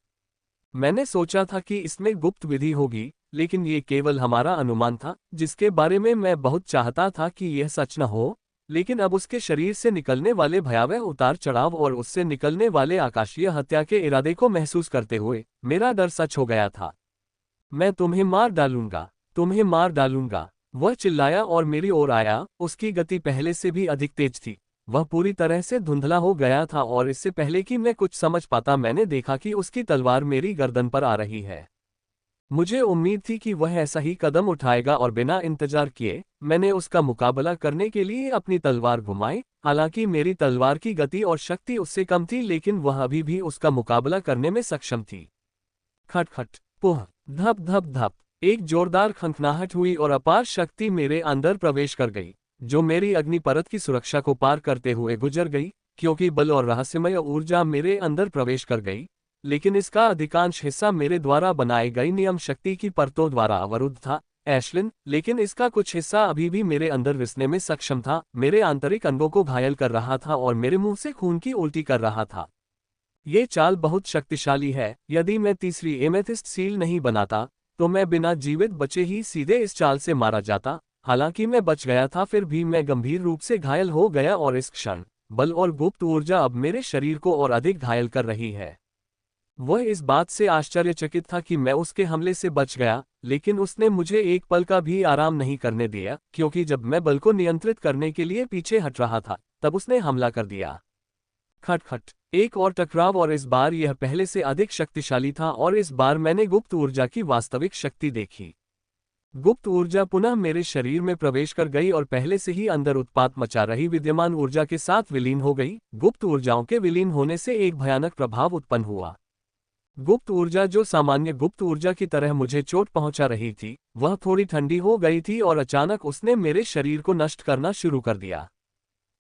मैंने सोचा था कि इसमें गुप्त विधि होगी, लेकिन ये केवल हमारा अनुमान था जिसके बारे में मैं बहुत चाहता था कि यह सच न हो। लेकिन अब उसके शरीर से निकलने वाले भयावह उतार चढ़ाव और उससे निकलने वाले आकाशीय हत्या के इरादे को महसूस करते हुए मेरा डर सच हो गया था। मैं तुम्हें मार डालूंगा, तुम्हें मार डालूंगा, वह चिल्लाया और मेरी ओर आया। उसकी गति पहले से भी अधिक तेज थी। वह पूरी तरह से धुंधला हो गया था और इससे पहले कि मैं कुछ समझ पाता मैंने देखा कि उसकी तलवार मेरी गर्दन पर आ रही है। मुझे उम्मीद थी कि वह ऐसा ही कदम उठाएगा और बिना इंतजार किए मैंने उसका मुकाबला करने के लिए अपनी तलवार घुमाई। हालांकि मेरी तलवार की गति और शक्ति उससे कम थी, लेकिन वह अभी भी उसका मुकाबला करने में सक्षम थी। खट खट पुह, धप धप धप, एक जोरदार खनखनाहट हुई और अपार शक्ति मेरे अंदर प्रवेश कर गई, जो मेरी अग्नि परत की सुरक्षा को पार करते हुए गुजर गई। क्योंकि बल और रहस्यमय ऊर्जा मेरे अंदर प्रवेश कर गई, लेकिन इसका अधिकांश हिस्सा मेरे द्वारा बनाई गई नियम शक्ति की परतों द्वारा अवरुद्ध था। एशलिन, लेकिन इसका कुछ हिस्सा अभी भी मेरे अंदर रिसने में सक्षम था, मेरे आंतरिक अंगों को घायल कर रहा था और मेरे मुंह से खून की उल्टी कर रहा था। ये चाल बहुत शक्तिशाली है। यदि मैं तीसरी एमेथिस्ट सील नहीं बनाता तो मैं बिना जीवित बचे ही सीधे इस चाल से मारा जाता। हालांकि मैं बच गया था, फिर भी मैं गंभीर रूप से घायल हो गया और इस क्षण बल और गुप्त ऊर्जा अब मेरे शरीर को और अधिक घायल कर रही है। वह इस बात से आश्चर्यचकित था कि मैं उसके हमले से बच गया, लेकिन उसने मुझे एक पल का भी आराम नहीं करने दिया, क्योंकि जब मैं बल को नियंत्रित करने के लिए पीछे हट रहा था तब उसने हमला कर दिया। खटखट, एक और टकराव और इस बार यह पहले से अधिक शक्तिशाली था और इस बार मैंने गुप्त ऊर्जा की वास्तविक शक्ति देखी। गुप्त ऊर्जा पुनः मेरे शरीर में प्रवेश कर गई और पहले से ही अंदर उत्पात मचा रही विद्यमान ऊर्जा के साथ विलीन हो गई। गुप्त ऊर्जाओं के विलीन होने से एक भयानक प्रभाव उत्पन्न हुआ। गुप्त ऊर्जा, जो सामान्य गुप्त ऊर्जा की तरह मुझे चोट पहुंचा रही थी, वह थोड़ी ठंडी हो गई थी और अचानक उसने मेरे शरीर को नष्ट करना शुरू कर दिया।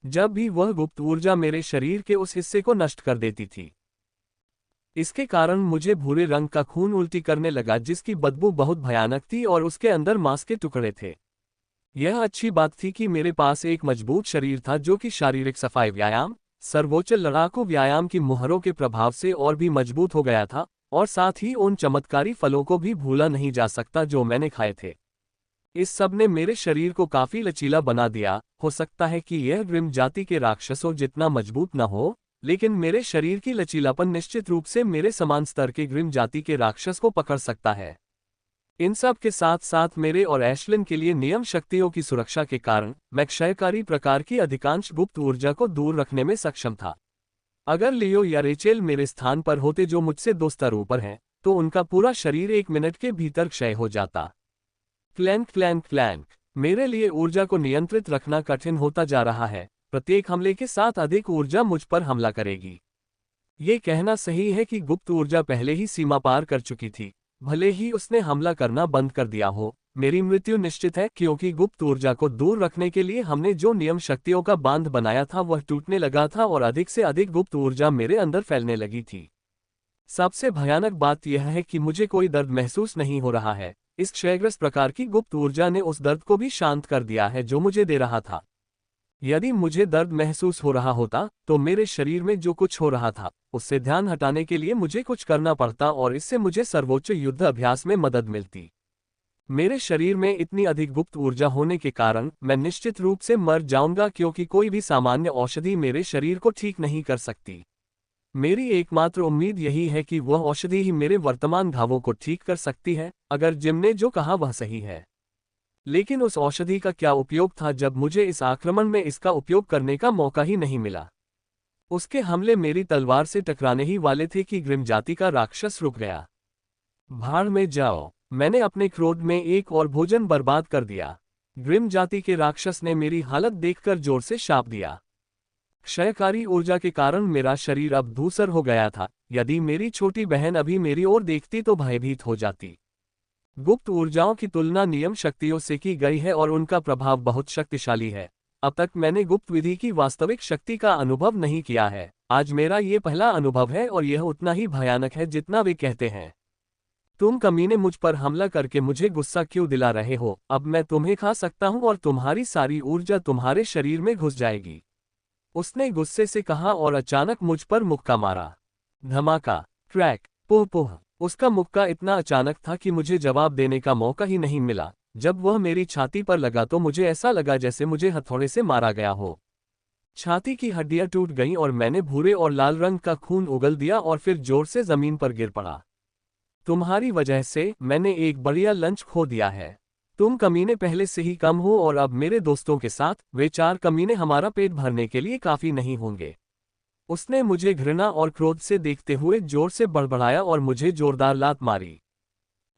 जब भी वह गुप्त ऊर्जा मेरे शरीर के उस हिस्से को नष्ट कर देती थी, इसके कारण मुझे भूरे रंग का खून उल्टी करने लगा जिसकी बदबू बहुत भयानक थी और उसके अंदर मांस के टुकड़े थे। यह अच्छी बात थी कि मेरे पास एक मजबूत शरीर था जो कि शारीरिक सफाई व्यायाम, सर्वोच्च लड़ाकू व्यायाम की मुहरों के प्रभाव से और भी मजबूत हो गया था, और साथ ही उन चमत्कारी फलों को भी भूला नहीं जा सकता जो मैंने खाए थे। इस सब ने मेरे शरीर को काफी लचीला बना दिया। हो सकता है कि यह ग्रिम जाति के राक्षसों जितना मजबूत न हो, लेकिन मेरे शरीर की लचीलापन निश्चित रूप से मेरे समान स्तर के ग्रिम जाति के राक्षस को पकड़ सकता है। इन सब के साथ साथ मेरे और एशलिन के लिए नियम शक्तियों की सुरक्षा के कारण मैं क्षयकारी प्रकार की अधिकांश गुप्त ऊर्जा को दूर रखने में सक्षम था। अगर लियो या रेचेल मेरे स्थान पर होते जो मुझसे 2 स्तर ऊपर हैं, तो उनका पूरा शरीर 1 मिनट के भीतर क्षय हो जाता। Clank clank clank. मेरे लिए ऊर्जा को नियंत्रित रखना कठिन होता जा रहा है। प्रत्येक हमले के साथ अधिक ऊर्जा मुझ पर हमला करेगी। ये कहना सही है कि गुप्त ऊर्जा पहले ही सीमा पार कर चुकी थी। भले ही उसने हमला करना बंद कर दिया हो, मेरी मृत्यु निश्चित है, क्योंकि गुप्त ऊर्जा को दूर रखने के लिए हमने जो नियम शक्तियों का बांध बनाया था वह टूटने लगा था और अधिक से अधिक गुप्त ऊर्जा मेरे अंदर फैलने लगी थी। सबसे भयानक बात यह है कि मुझे कोई दर्द महसूस नहीं हो रहा है। इस क्षयग्रस्त प्रकार की गुप्त ऊर्जा ने उस दर्द को भी शांत कर दिया है जो मुझे दे रहा था। यदि मुझे दर्द महसूस हो रहा होता, तो मेरे शरीर में जो कुछ हो रहा था उससे ध्यान हटाने के लिए मुझे कुछ करना पड़ता और इससे मुझे सर्वोच्च युद्ध अभ्यास में मदद मिलती। मेरे शरीर में इतनी अधिक गुप्त ऊर्जा होने के कारण मैं निश्चित रूप से मर जाऊंगा, क्योंकि कोई भी सामान्य औषधि मेरे शरीर को ठीक नहीं कर सकती। मेरी एकमात्र उम्मीद यही है कि वह औषधि ही मेरे वर्तमान घावों को ठीक कर सकती है, अगर जिम ने जो कहा वह सही है। लेकिन उस औषधि का क्या उपयोग था जब मुझे इस आक्रमण में इसका उपयोग करने का मौका ही नहीं मिला। उसके हमले मेरी तलवार से टकराने ही वाले थे कि ग्रिम जाति का राक्षस रुक गया। भाड़ में जाओ। मैंने अपने क्रोध में एक और भोजन बर्बाद कर दिया। ग्रिम जाति के राक्षस ने मेरी हालत देखकर जोर से शाप दिया। क्षयकारी ऊर्जा के कारण मेरा शरीर अब धूसर हो गया था। यदि मेरी छोटी बहन अभी मेरी ओर देखती तो भयभीत हो जाती। गुप्त ऊर्जाओं की तुलना नियम शक्तियों से की गई है और उनका प्रभाव बहुत शक्तिशाली है। अब तक मैंने गुप्त विधि की वास्तविक शक्ति का अनुभव नहीं किया है। आज मेरा ये पहला अनुभव है और यह उतना ही भयानक है जितना वे कहते हैं। तुम कमीने मुझ पर हमला करके मुझे गुस्सा क्यों दिला रहे हो? अब मैं तुम्हें खा सकता हूं और तुम्हारी सारी ऊर्जा तुम्हारे शरीर में घुस जाएगी। उसने गुस्से से कहा और अचानक मुझ पर मुक्का मारा। धमाका, क्रैक, पुह पुह। उसका मुक्का इतना अचानक था कि मुझे जवाब देने का मौका ही नहीं मिला। जब वह मेरी छाती पर लगा तो मुझे ऐसा लगा जैसे मुझे हथौड़े से मारा गया हो। छाती की हड्डियां टूट गईं और मैंने भूरे और लाल रंग का खून उगल दिया और फिर जोर से जमीन पर गिर पड़ा। तुम्हारी वजह से मैंने एक बढ़िया लंच खो दिया है। तुम कमीने पहले से ही कम हो और अब मेरे दोस्तों के साथ वे 4 कमीने हमारा पेट भरने के लिए काफी नहीं होंगे। उसने मुझे घृणा और क्रोध से देखते हुए जोर से बड़बड़ाया और मुझे जोरदार लात मारी।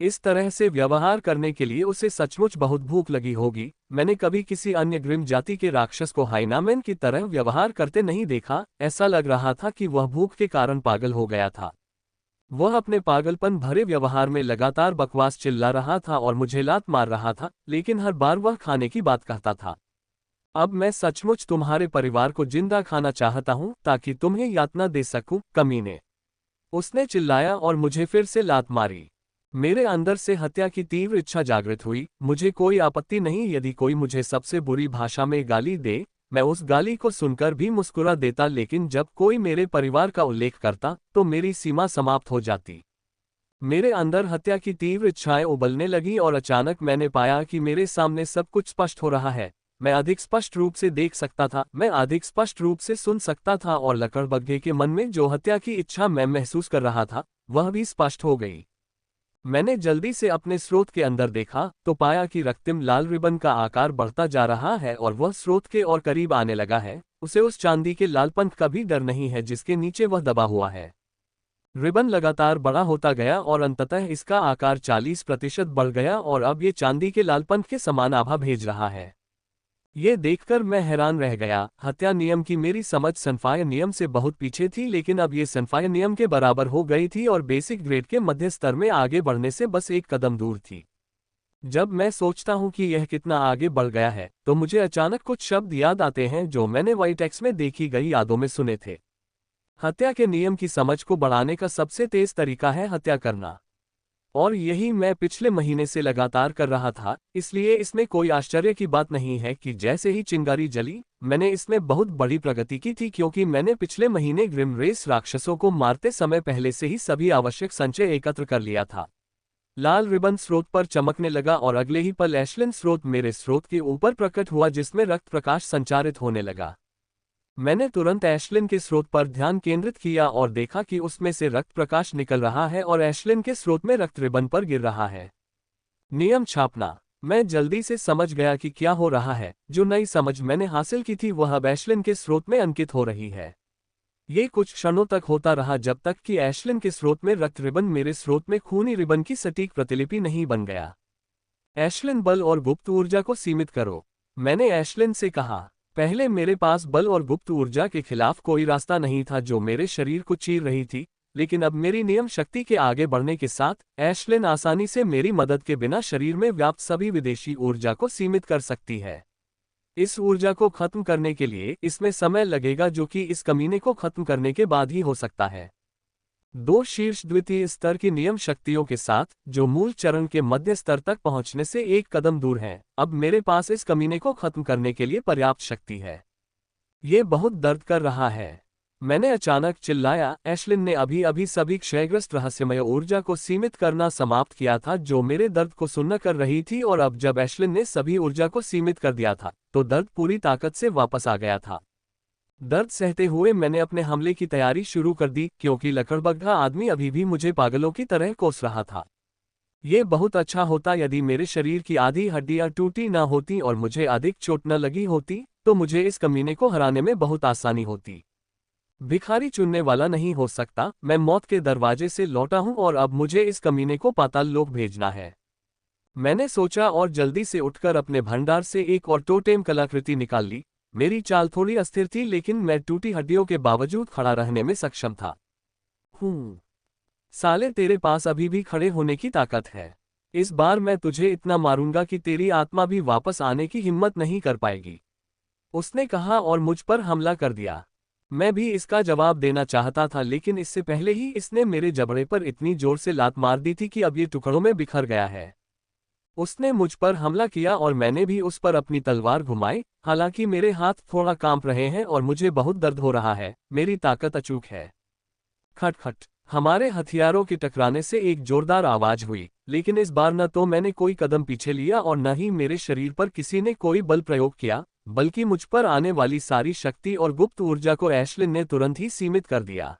इस तरह से व्यवहार करने के लिए उसे सचमुच बहुत भूख लगी होगी। मैंने कभी किसी अन्य ग्रिम जाति के राक्षस को हाइनामैन की तरह व्यवहार करते नहीं देखा। ऐसा लग रहा था कि वह भूख के कारण पागल हो गया था। वह अपने पागलपन भरे व्यवहार में लगातार बकवास चिल्ला रहा था और मुझे लात मार रहा था, लेकिन हर बार वह खाने की बात कहता था। अब मैं सचमुच तुम्हारे परिवार को जिंदा खाना चाहता हूं ताकि तुम्हें यातना दे सकूं, कमीने। उसने चिल्लाया और मुझे फिर से लात मारी। मेरे अंदर से हत्या की तीव्र इच्छा जागृत हुई। मुझे कोई आपत्ति नहीं यदि कोई मुझे सबसे बुरी भाषा में गाली दे, मैं उस गाली को सुनकर भी मुस्कुरा देता, लेकिन जब कोई मेरे परिवार का उल्लेख करता तो मेरी सीमा समाप्त हो जाती। मेरे अंदर हत्या की तीव्र इच्छाएं उबलने लगी और अचानक मैंने पाया कि मेरे सामने सब कुछ स्पष्ट हो रहा है। मैं अधिक स्पष्ट रूप से देख सकता था, मैं अधिक स्पष्ट रूप से सुन सकता था और लकड़बग्घे के मन में जो हत्या की इच्छा मैं महसूस कर रहा था वह भी स्पष्ट हो गई। मैंने जल्दी से अपने स्रोत के अंदर देखा तो पाया कि रक्तिम लाल रिबन का आकार बढ़ता जा रहा है और वह स्रोत के और करीब आने लगा है। उसे उस चांदी के लालपंथ का भी डर नहीं है जिसके नीचे वह दबा हुआ है। रिबन लगातार बड़ा होता गया और अंततः इसका आकार 40% बढ़ गया और अब ये चांदी के लालपंथ के समान आभा भेज रहा है। ये देखकर मैं हैरान रह गया। हत्या नियम की मेरी समझ सनफायर नियम से बहुत पीछे थी, लेकिन अब ये सनफायर नियम के बराबर हो गई थी और बेसिक ग्रेड के मध्य स्तर में आगे बढ़ने से बस एक कदम दूर थी। जब मैं सोचता हूं कि यह कितना आगे बढ़ गया है तो मुझे अचानक कुछ शब्द याद आते हैं जो मैंने वाइटेक्स में देखी गई यादों में सुने थे। हत्या के नियम की समझ को बढ़ाने का सबसे तेज तरीका है हत्या करना। और यही मैं पिछले महीने से लगातार कर रहा था, इसलिए इसमें कोई आश्चर्य की बात नहीं है कि जैसे ही चिंगारी जली, मैंने इसमें बहुत बड़ी प्रगति की थी क्योंकि मैंने पिछले महीने ग्रिम रेस राक्षसों को मारते समय पहले से ही सभी आवश्यक संचय एकत्र कर लिया था। लाल रिबन स्रोत पर चमकने लगा और अगले ही पल एशलिन स्रोत मेरे स्रोत के ऊपर प्रकट हुआ जिसमें रक्त प्रकाश संचारित होने लगा। मैंने तुरंत एशलिन के स्रोत पर ध्यान केंद्रित किया और देखा कि उसमें से रक्त प्रकाश निकल रहा है और एशलिन के स्रोत में रक्त रिबन पर गिर रहा है। नियम छापना। मैं जल्दी से समझ गया कि क्या हो रहा है। जो नई समझ मैंने हासिल की थी वह अब एशलिन के स्रोत में अंकित हो रही है। ये कुछ क्षणों तक होता रहा जब तक कि एशलिन के स्रोत में रक्त रिबन मेरे स्रोत में खूनी रिबन की सटीक प्रतिलिपि नहीं बन गया। एशलिन बल और गुप्त ऊर्जा को सीमित करो, मैंने एशलिन से कहा। पहले मेरे पास बल और गुप्त ऊर्जा के खिलाफ कोई रास्ता नहीं था जो मेरे शरीर को चीर रही थी, लेकिन अब मेरी नियम शक्ति के आगे बढ़ने के साथ एशलिन आसानी से मेरी मदद के बिना शरीर में व्याप्त सभी विदेशी ऊर्जा को सीमित कर सकती है। इस ऊर्जा को खत्म करने के लिए इसमें समय लगेगा जो कि इस कमीने को खत्म करने के बाद ही हो सकता है। दो शीर्ष द्वितीय स्तर की नियम शक्तियों के साथ जो मूल चरण के मध्य स्तर तक पहुंचने से एक कदम दूर हैं, अब मेरे पास इस कमीने को खत्म करने के लिए पर्याप्त शक्ति है। ये बहुत दर्द कर रहा है, मैंने अचानक चिल्लाया। एशलिन ने अभी अभी सभी क्षयग्रस्त रहस्यमय ऊर्जा को सीमित करना समाप्त किया था जो मेरे दर्द को सुन्न कर रही थी, और अब जब एशलिन ने सभी ऊर्जा को सीमित कर दिया था तो दर्द पूरी ताकत से वापस आ गया था। दर्द सहते हुए मैंने अपने हमले की तैयारी शुरू कर दी क्योंकि लकड़बग्घा आदमी अभी भी मुझे पागलों की तरह कोस रहा था। ये बहुत अच्छा होता यदि मेरे शरीर की आधी हड्डियां टूटी ना होती और मुझे अधिक चोट न लगी होती, तो मुझे इस कमीने को हराने में बहुत आसानी होती। भिखारी चुनने वाला नहीं हो सकता, मैं मौत के दरवाजे से लौटा हूं और अब मुझे इस कमीने को पाताल लोक भेजना है। मैंने सोचा और जल्दी से उठकर अपने भंडार से एक और टोटेम कलाकृति निकाल ली। मेरी चाल थोड़ी अस्थिर थी लेकिन मैं टूटी हड्डियों के बावजूद खड़ा रहने में सक्षम था। साले, तेरे पास अभी भी खड़े होने की ताकत है। इस बार मैं तुझे इतना मारूंगा कि तेरी आत्मा भी वापस आने की हिम्मत नहीं कर पाएगी, उसने कहा और मुझ पर हमला कर दिया। मैं भी इसका जवाब देना चाहता था लेकिन इससे पहले ही इसने मेरे जबड़े पर इतनी जोर से लात मार दी थी कि अब ये टुकड़ों में बिखर गया है। उसने मुझ पर हमला किया और मैंने भी उस पर अपनी तलवार घुमाई। हालांकि मेरे हाथ थोड़ा कांप रहे हैं और मुझे बहुत दर्द हो रहा है, मेरी ताकत अचूक है। खटखट। हमारे हथियारों के टकराने से एक जोरदार आवाज हुई, लेकिन इस बार न तो मैंने कोई कदम पीछे लिया और न ही मेरे शरीर पर किसी ने कोई बल प्रयोग किया, बल्कि मुझ पर आने वाली सारी शक्ति और गुप्त ऊर्जा को एशलिन ने तुरंत ही सीमित कर दिया।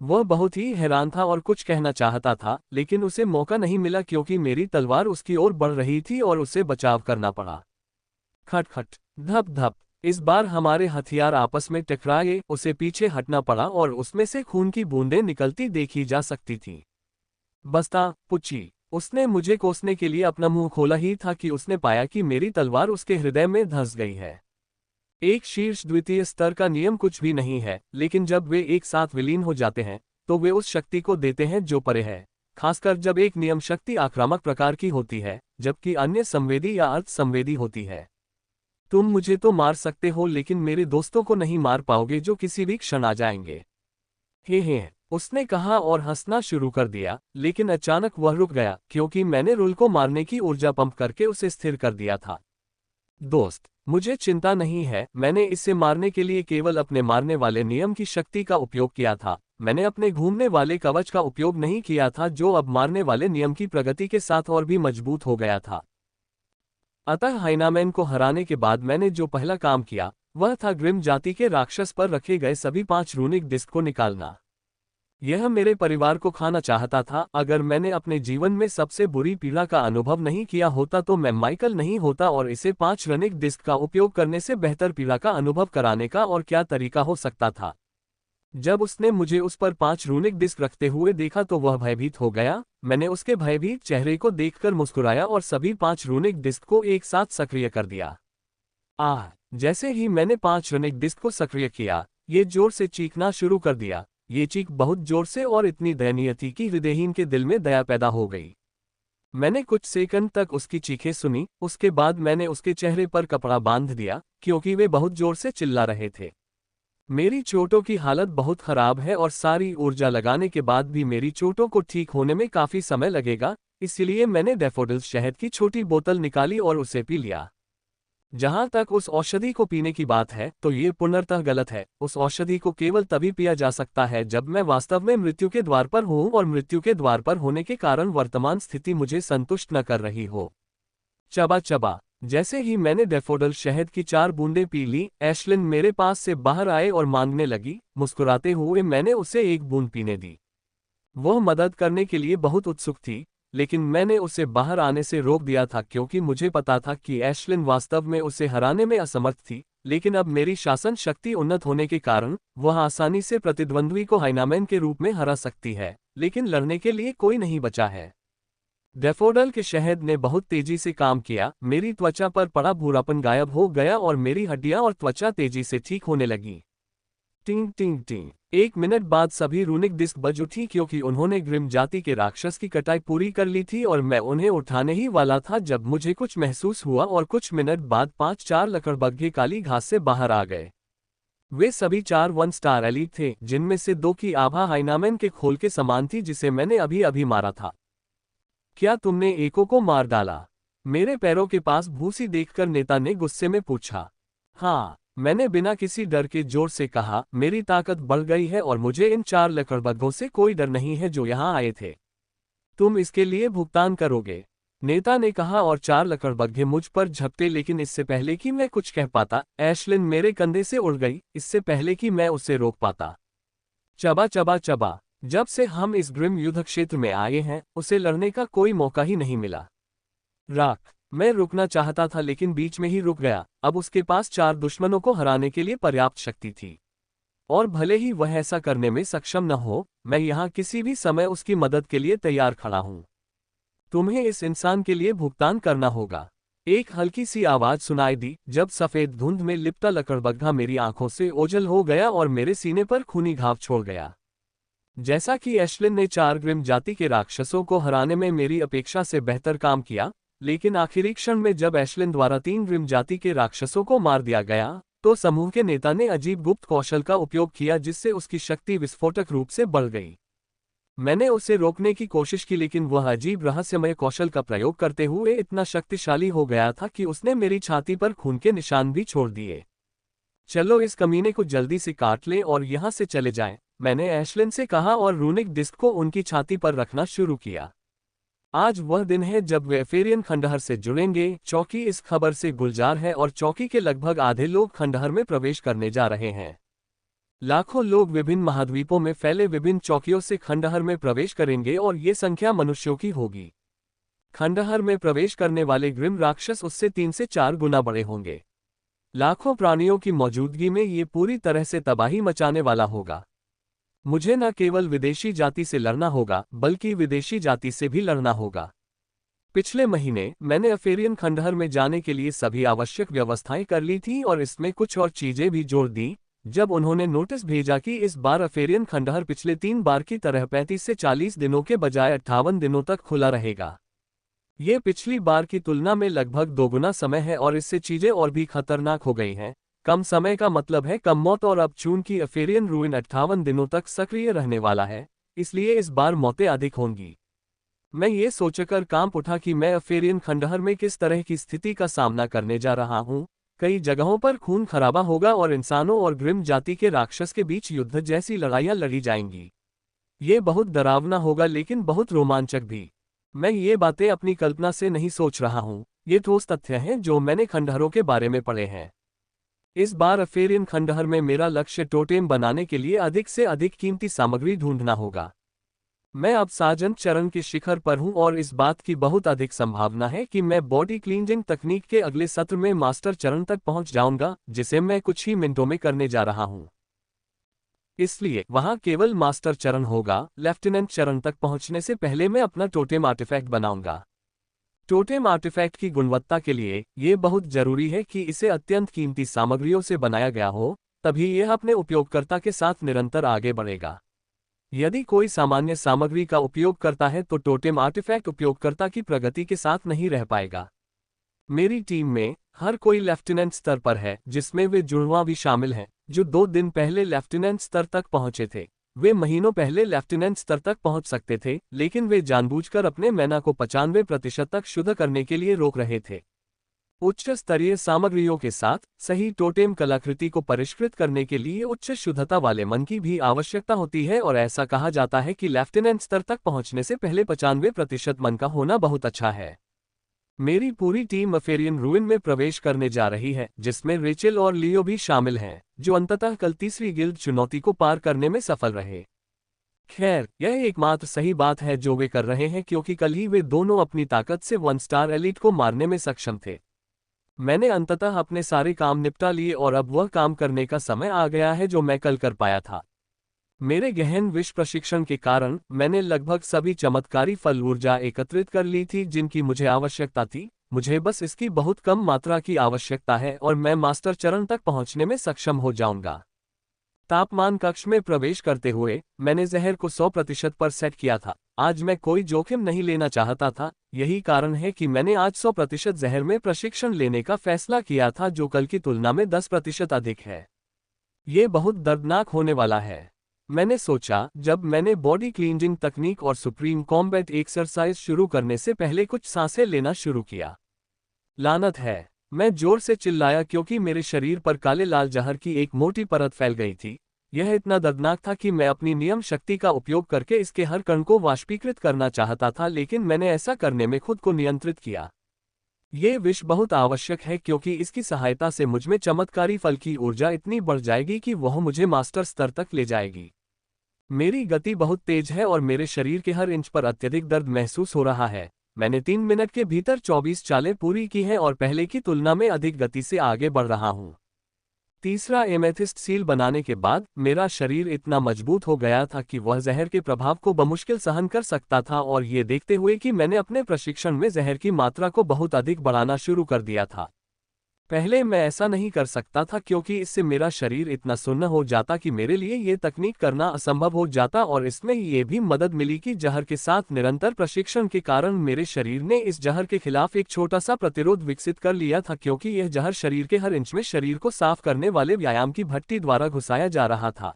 वह बहुत ही हैरान था और कुछ कहना चाहता था, लेकिन उसे मौका नहीं मिला क्योंकि मेरी तलवार उसकी ओर बढ़ रही थी और उसे बचाव करना पड़ा। खटखट। धप धप। इस बार हमारे हथियार आपस में टकराए, उसे पीछे हटना पड़ा और उसमें से खून की बूंदें निकलती देखी जा सकती थीं। बस्ता पुच्ची। उसने मुझे कोसने के लिए अपना मुंह खोला ही था कि उसने पाया कि मेरी तलवार उसके हृदय में धंस गई है। एक शीर्ष द्वितीय स्तर का नियम कुछ भी नहीं है, लेकिन जब वे एक साथ विलीन हो जाते हैं तो वे उस शक्ति को देते हैं जो परे है, खासकर जब एक नियम शक्ति आक्रामक प्रकार की होती है जबकि अन्य संवेदी या अर्ध संवेदी होती है। तुम मुझे तो मार सकते हो लेकिन मेरे दोस्तों को नहीं मार पाओगे जो किसी भी क्षण आ जाएंगे। हे, उसने कहा और हंसना शुरू कर दिया, लेकिन अचानक वह रुक गया क्योंकि मैंने रुल को मारने की ऊर्जा पंप करके उसे स्थिर कर दिया था। दोस्त, मुझे चिंता नहीं है, मैंने इसे मारने के लिए केवल अपने मारने वाले नियम की शक्ति का उपयोग किया था। मैंने अपने घूमने वाले कवच का उपयोग नहीं किया था जो अब मारने वाले नियम की प्रगति के साथ और भी मजबूत हो गया था। अतः हाइनामैन को हराने के बाद मैंने जो पहला काम किया वह था ग्रिम जाति के राक्षस पर रखे गए सभी 5 रूनिक डिस्क को निकालना। यह मेरे परिवार को खाना चाहता था। अगर मैंने अपने जीवन में सबसे बुरी पीड़ा का अनुभव नहीं किया होता तो मैं माइकल नहीं होता, और इसे 5 रूनिक डिस्क का उपयोग करने से बेहतर पीड़ा का अनुभव कराने का और क्या तरीका हो सकता था। जब उसने मुझे उस पर 5 रूनिक डिस्क रखते हुए देखा तो वह भयभीत हो गया। मैंने उसके भयभीत चेहरे को देखकर मुस्कुराया और सभी 5 रूनिक डिस्क को एक साथ सक्रिय कर दिया। जैसे ही मैंने 5 रूनिक डिस्क को सक्रिय किया, ये जोर से चीखना शुरू कर दिया। ये चीख बहुत जोर से और इतनी दयनीय थी कि हृदयहीन के दिल में दया पैदा हो गई। मैंने कुछ सेकंड तक उसकी चीखें सुनी, उसके बाद मैंने उसके चेहरे पर कपड़ा बांध दिया क्योंकि वे बहुत जोर से चिल्ला रहे थे। मेरी चोटों की हालत बहुत खराब है और सारी ऊर्जा लगाने के बाद भी मेरी चोटों को ठीक होने में काफी समय लगेगा, इसलिए मैंने डैफोडिल्स शहद की छोटी बोतल निकाली और उसे पी लिया। जहां तक उस औषधि को पीने की बात है, तो ये पूर्णतः गलत है। उस औषधि को केवल तभी पिया जा सकता है जब मैं वास्तव में मृत्यु के द्वार पर हूं और मृत्यु के द्वार पर होने के कारण वर्तमान स्थिति मुझे संतुष्ट न कर रही हो। चबा चबा। जैसे ही मैंने डैफोडिल शहद की 4 बूंदें पी ली, एशलिन मेरे पास से बाहर आए और मांगने लगी। मुस्कुराते हुए मैंने उसे 1 बूंद पीने दी। वह मदद करने के लिए बहुत उत्सुक थी, लेकिन मैंने उसे बाहर आने से रोक दिया था क्योंकि मुझे पता था कि एशलिन वास्तव में उसे हराने में असमर्थ थी। लेकिन अब मेरी शासन शक्ति उन्नत होने के कारण वह आसानी से प्रतिद्वंद्वी को हाइनामैन के रूप में हरा सकती है, लेकिन लड़ने के लिए कोई नहीं बचा है। डैफोडिल के शहद ने बहुत तेजी से काम किया, मेरी त्वचा पर पड़ा भूरापन गायब हो गया और मेरी हड्डियां और त्वचा तेजी से ठीक होने लगी। टिंग टिंग टिंग। 1 मिनट बाद सभी रूनिक डिस्क बज उठी क्योंकि उन्होंने ग्रिम जाति के राक्षस की कटाई पूरी कर ली थी और मैं उन्हें उठाने ही वाला था जब मुझे कुछ महसूस हुआ और कुछ मिनट बाद 5-4 लकड़बग्घे काली घास से बाहर आ गए। वे सभी 4 1 स्टार एलीट थे, जिनमें से 2 की आभा हाइनामैन के खोल के समान थी जिसे मैंने अभी अभी मारा था। क्या तुमने एको को मार डाला? मेरे पैरों के पास भूसी देखकर नेता ने गुस्से में पूछा। हाँ, मैंने बिना किसी डर के जोर से कहा, मेरी ताकत बढ़ गई है और मुझे इन 4 लकड़बग्घों से कोई डर नहीं है जो यहाँ आए थे। तुम इसके लिए भुगतान करोगे, नेता ने कहा और 4 लकड़बग्घे मुझ पर झपटे। लेकिन इससे पहले कि मैं कुछ कह पाता, एशलिन मेरे कंधे से उड़ गई, इससे पहले कि मैं उसे रोक पाता। चबा चबा चबा। जब से हम इस ग्रिम युद्ध क्षेत्र में आए हैं, उसे लड़ने का कोई मौका ही नहीं मिला। राख। मैं रुकना चाहता था लेकिन बीच में ही रुक गया। अब उसके पास 4 दुश्मनों को हराने के लिए पर्याप्त शक्ति थी, और भले ही वह ऐसा करने में सक्षम न हो, मैं यहाँ किसी भी समय उसकी मदद के लिए तैयार खड़ा हूँ। तुम्हें इस इंसान के लिए भुगतान करना होगा। एक हल्की सी आवाज सुनाई दी जब सफेद धुंध में लिपटा लकड़बग्घा मेरी आंखों से ओझल हो गया और मेरे सीने पर खूनी घाव छोड़ गया। जैसा कि एशलिन ने 4 ग्रिम जाति के राक्षसों को हराने में मेरी अपेक्षा से बेहतर काम किया, लेकिन आखिरी क्षण में जब एशलिन द्वारा 3 ग्रिम जाति के राक्षसों को मार दिया गया, तो समूह के नेता ने अजीब गुप्त कौशल का उपयोग किया जिससे उसकी शक्ति विस्फोटक रूप से बढ़ गई। मैंने उसे रोकने की कोशिश की लेकिन वह अजीब रहस्यमय कौशल का प्रयोग करते हुए इतना शक्तिशाली हो गया था कि उसने मेरी छाती पर खून के निशान भी छोड़ दिए। चलो इस कमीने को जल्दी से काट लें और यहाँ से चले जाएं, मैंने एशलिन से कहा और रूनिक डिस्क को उनकी छाती पर रखना शुरू किया। आज वह दिन है जब वे एफेरियन खंडहर से जुड़ेंगे। चौकी इस खबर से गुलजार है और चौकी के लगभग आधे लोग खंडहर में प्रवेश करने जा रहे हैं। लाखों लोग विभिन्न महाद्वीपों में फैले विभिन्न चौकियों से खंडहर में प्रवेश करेंगे और ये संख्या मनुष्यों की होगी। खंडहर में प्रवेश करने वाले ग्रिम राक्षस उससे 3 से 4 गुना बड़े होंगे। लाखों प्राणियों की मौजूदगी में ये पूरी तरह से तबाही मचाने वाला होगा। मुझे न केवल विदेशी जाति से लड़ना होगा, बल्कि विदेशी जाति से भी लड़ना होगा। पिछले महीने मैंने एफेरियन खंडहर में जाने के लिए सभी आवश्यक व्यवस्थाएं कर ली थी और इसमें कुछ और चीजें भी जोड़ दी जब उन्होंने नोटिस भेजा कि इस बार एफेरियन खंडहर पिछले 3 बार की तरह 35 से 40 दिनों के बजाय 58 दिनों तक खुला रहेगा। ये पिछली बार की तुलना में लगभग 2 गुना समय है और इससे चीजें और भी खतरनाक हो गई हैं। कम समय का मतलब है कम मौत, और अब चूंकि एफेरियन रूइन 58 दिनों तक सक्रिय रहने वाला है, इसलिए इस बार मौतें अधिक होंगी। मैं ये सोचकर कांप उठा कि मैं एफेरियन खंडहर में किस तरह की स्थिति का सामना करने जा रहा हूँ। कई जगहों पर खून खराबा होगा और इंसानों और ग्रिम जाति के राक्षस के बीच युद्ध जैसी लड़ाइयाँ लड़ी जाएंगी। ये बहुत डरावना होगा लेकिन बहुत रोमांचक भी। मैं ये बातें अपनी कल्पना से नहीं सोच रहा हूँ, ये ठोस तथ्य हैं जो मैंने खंडहरों के बारे में पढ़े हैं। इस बार एफेरियन खंडहर में मेरा लक्ष्य टोटेम बनाने के लिए अधिक से अधिक कीमती सामग्री ढूंढना होगा। मैं अब सार्जेंट चरण के शिखर पर हूं और इस बात की बहुत अधिक संभावना है कि मैं बॉडी क्लींजिंग तकनीक के अगले सत्र में मास्टर चरण तक पहुंच जाऊंगा, जिसे मैं कुछ ही मिनटों में करने जा रहा हूं। इसलिए वहां केवल मास्टर चरण होगा। लेफ्टिनेंट चरण तक पहुंचने से पहले मैं अपना टोटेम आर्टिफैक्ट बनाऊंगा। टोटेम आर्टिफैक्ट की गुणवत्ता के लिए यह बहुत जरूरी है कि इसे अत्यंत कीमती सामग्रियों से बनाया गया हो, तभी यह अपने उपयोगकर्ता के साथ निरंतर आगे बढ़ेगा। यदि कोई सामान्य सामग्री का उपयोग करता है तो टोटेम आर्टिफैक्ट उपयोगकर्ता की प्रगति के साथ नहीं रह पाएगा। मेरी टीम में हर कोई लेफ्टिनेंट स्तर पर है, जिसमें वे जुड़वां भी शामिल हैं। जो 2 दिन पहले लेफ्टिनेंट स्तर तक पहुंचे थे। वे महीनों पहले लेफ्टिनेंट स्तर तक पहुंच सकते थे, लेकिन वे जानबूझकर अपने मैना को 95% तक शुद्ध करने के लिए रोक रहे थे। उच्च स्तरीय सामग्रियों के साथ सही टोटेम कलाकृति को परिष्कृत करने के लिए उच्च शुद्धता वाले मन की भी आवश्यकता होती है, और ऐसा कहा जाता है कि लेफ्टिनेंट स्तर तक पहुंचने से पहले 95% मन का होना बहुत अच्छा है। मेरी पूरी टीम अफेरियन रूइन में प्रवेश करने जा रही है, जिसमें रेचल और लियो भी शामिल हैं, जो अंततः कल तीसरी गिल्ड चुनौती को पार करने में सफल रहे। खैर, यह एकमात्र सही बात है जो वे कर रहे हैं, क्योंकि कल ही वे दोनों अपनी ताकत से 1 स्टार एलीट को मारने में सक्षम थे। मैंने अंततः अपने सारे काम निपटा लिए और अब वह काम करने का समय आ गया है जो मैं कल कर पाया था। मेरे गहन विश्व प्रशिक्षण के कारण मैंने लगभग सभी चमत्कारी फल ऊर्जा एकत्रित कर ली थी जिनकी मुझे आवश्यकता थी। मुझे बस इसकी बहुत कम मात्रा की आवश्यकता है और मैं मास्टर चरण तक पहुंचने में सक्षम हो जाऊंगा। तापमान कक्ष में प्रवेश करते हुए मैंने जहर को 100% पर सेट किया था। आज मैं कोई जोखिम नहीं लेना चाहता था। यही कारण है कि मैंने आज 100% जहर में प्रशिक्षण लेने का फैसला किया था, जो कल की तुलना में 10% अधिक है। ये बहुत दर्दनाक होने वाला है। मैंने सोचा जब मैंने बॉडी क्लींजिंग तकनीक और सुप्रीम कॉम्बैट एक्सरसाइज शुरू करने से पहले कुछ सांसें लेना शुरू किया। लानत है, मैं जोर से चिल्लाया क्योंकि मेरे शरीर पर काले लाल जहर की एक मोटी परत फैल गई थी। यह इतना दर्दनाक था कि मैं अपनी नियम शक्ति का उपयोग करके इसके हर कण को वाष्पीकृत करना चाहता था, लेकिन मैंने ऐसा करने में खुद को नियंत्रित किया। ये विष बहुत आवश्यक है क्योंकि इसकी सहायता से मुझमें चमत्कारी फल की ऊर्जा इतनी बढ़ जाएगी कि वह मुझे मास्टर स्तर तक ले जाएगी। मेरी गति बहुत तेज है और मेरे शरीर के हर इंच पर अत्यधिक दर्द महसूस हो रहा है। मैंने 3 मिनट के भीतर 24 चालें पूरी की हैं और पहले की तुलना में अधिक गति से आगे बढ़ रहा हूँ। तीसरा एमेथिस्ट सील बनाने के बाद मेरा शरीर इतना मजबूत हो गया था कि वह जहर के प्रभाव को बमुश्किल सहन कर सकता था, और ये देखते हुए कि मैंने अपने प्रशिक्षण में जहर की मात्रा को बहुत अधिक बढ़ाना शुरू कर दिया था। पहले मैं ऐसा नहीं कर सकता था क्योंकि इससे मेरा शरीर इतना सुन्न हो जाता कि मेरे लिए ये तकनीक करना असंभव हो जाता, और इसमें ये भी मदद मिली कि जहर के साथ निरंतर प्रशिक्षण के कारण मेरे शरीर ने इस जहर के खिलाफ एक छोटा सा प्रतिरोध विकसित कर लिया था, क्योंकि यह जहर शरीर के हर इंच में शरीर को साफ करने वाले व्यायाम की भट्टी द्वारा घुसाया जा रहा था।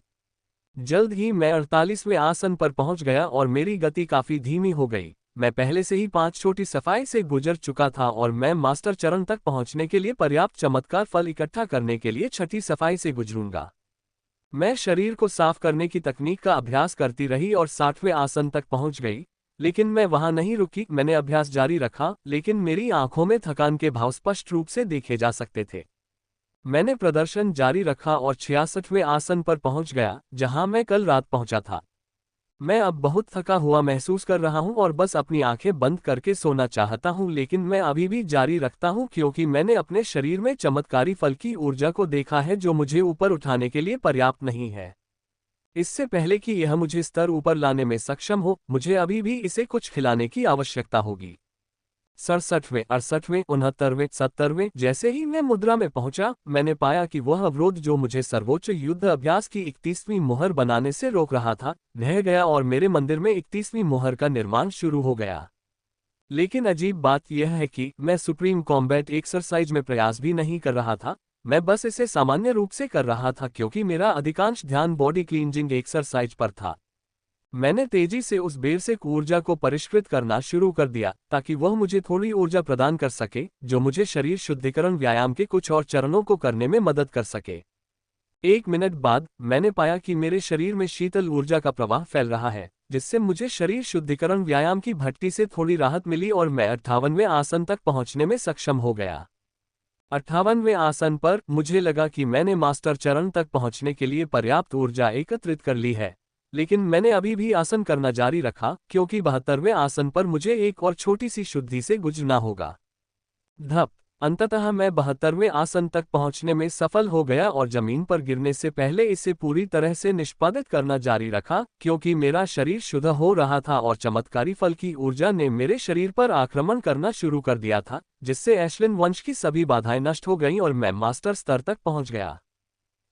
जल्द ही मैं 48वें आसन पर पहुंच गया और मेरी गति काफी धीमी हो गई। मैं पहले से ही 5 छोटी सफाई से गुजर चुका था और मैं मास्टर चरण तक पहुंचने के लिए पर्याप्त चमत्कार फल इकट्ठा करने के लिए 6ठी सफाई से गुजरूंगा। मैं शरीर को साफ करने की तकनीक का अभ्यास करती रही और 60वें आसन तक पहुंच गई, लेकिन मैं वहां नहीं रुकी। मैंने अभ्यास जारी रखा, लेकिन मेरी आंखों में थकान के भाव स्पष्ट रूप से देखे जा सकते थे। मैंने प्रदर्शन जारी रखा और 66वें आसन पर पहुंच गया, जहां मैं कल रात पहुंचा था। मैं अब बहुत थका हुआ महसूस कर रहा हूं और बस अपनी आंखें बंद करके सोना चाहता हूं, लेकिन मैं अभी भी जारी रखता हूं क्योंकि मैंने अपने शरीर में चमत्कारी फल की ऊर्जा को देखा है जो मुझे ऊपर उठाने के लिए पर्याप्त नहीं है। इससे पहले कि यह मुझे स्तर ऊपर लाने में सक्षम हो, मुझे अभी भी इसे कुछ खिलाने की आवश्यकता होगी। 67वें, 68वें, 69वें, 70वें जैसे ही मैं मुद्रा में पहुंचा, मैंने पाया कि वह अवरोध जो मुझे सर्वोच्च युद्ध अभ्यास की 31वीं मोहर बनाने से रोक रहा था, ढह गया और मेरे मंदिर में 31वीं मोहर का निर्माण शुरू हो गया। लेकिन अजीब बात यह है कि मैं सुप्रीम कॉम्बैट एक्सरसाइज में प्रयास भी नहीं कर रहा था। मैं बस इसे सामान्य रूप से कर रहा था क्योंकि मेरा अधिकांश ध्यान बॉडी क्लींजिंग एक्सरसाइज पर था। मैंने तेजी से उस बेसिक ऊर्जा को परिष्कृत करना शुरू कर दिया ताकि वह मुझे थोड़ी ऊर्जा प्रदान कर सके, जो मुझे शरीर शुद्धिकरण व्यायाम के कुछ और चरणों को करने में मदद कर सके। 1 मिनट बाद मैंने पाया कि मेरे शरीर में शीतल ऊर्जा का प्रवाह फैल रहा है, जिससे मुझे शरीर शुद्धिकरण व्यायाम की भट्टी से थोड़ी राहत मिली और मैं 58वें आसन तक पहुंचने में सक्षम हो गया। 58वें आसन पर मुझे लगा कि मैंने मास्टर चरण तक पहुंचने के लिए पर्याप्त ऊर्जा एकत्रित कर ली है, लेकिन मैंने अभी भी आसन करना जारी रखा क्योंकि 72वें आसन पर मुझे एक और छोटी सी शुद्धि से गुजरना होगा। धप! अंततः मैं 72वें आसन तक पहुंचने में सफल हो गया और जमीन पर गिरने से पहले इसे पूरी तरह से निष्पादित करना जारी रखा क्योंकि मेरा शरीर शुद्ध हो रहा था और चमत्कारी फल की ऊर्जा ने मेरे शरीर पर आक्रमण करना शुरू कर दिया था, जिससे एशलिन वंश की सभी बाधाएं नष्ट हो गईं और मैं मास्टर स्तर तक पहुंच गया।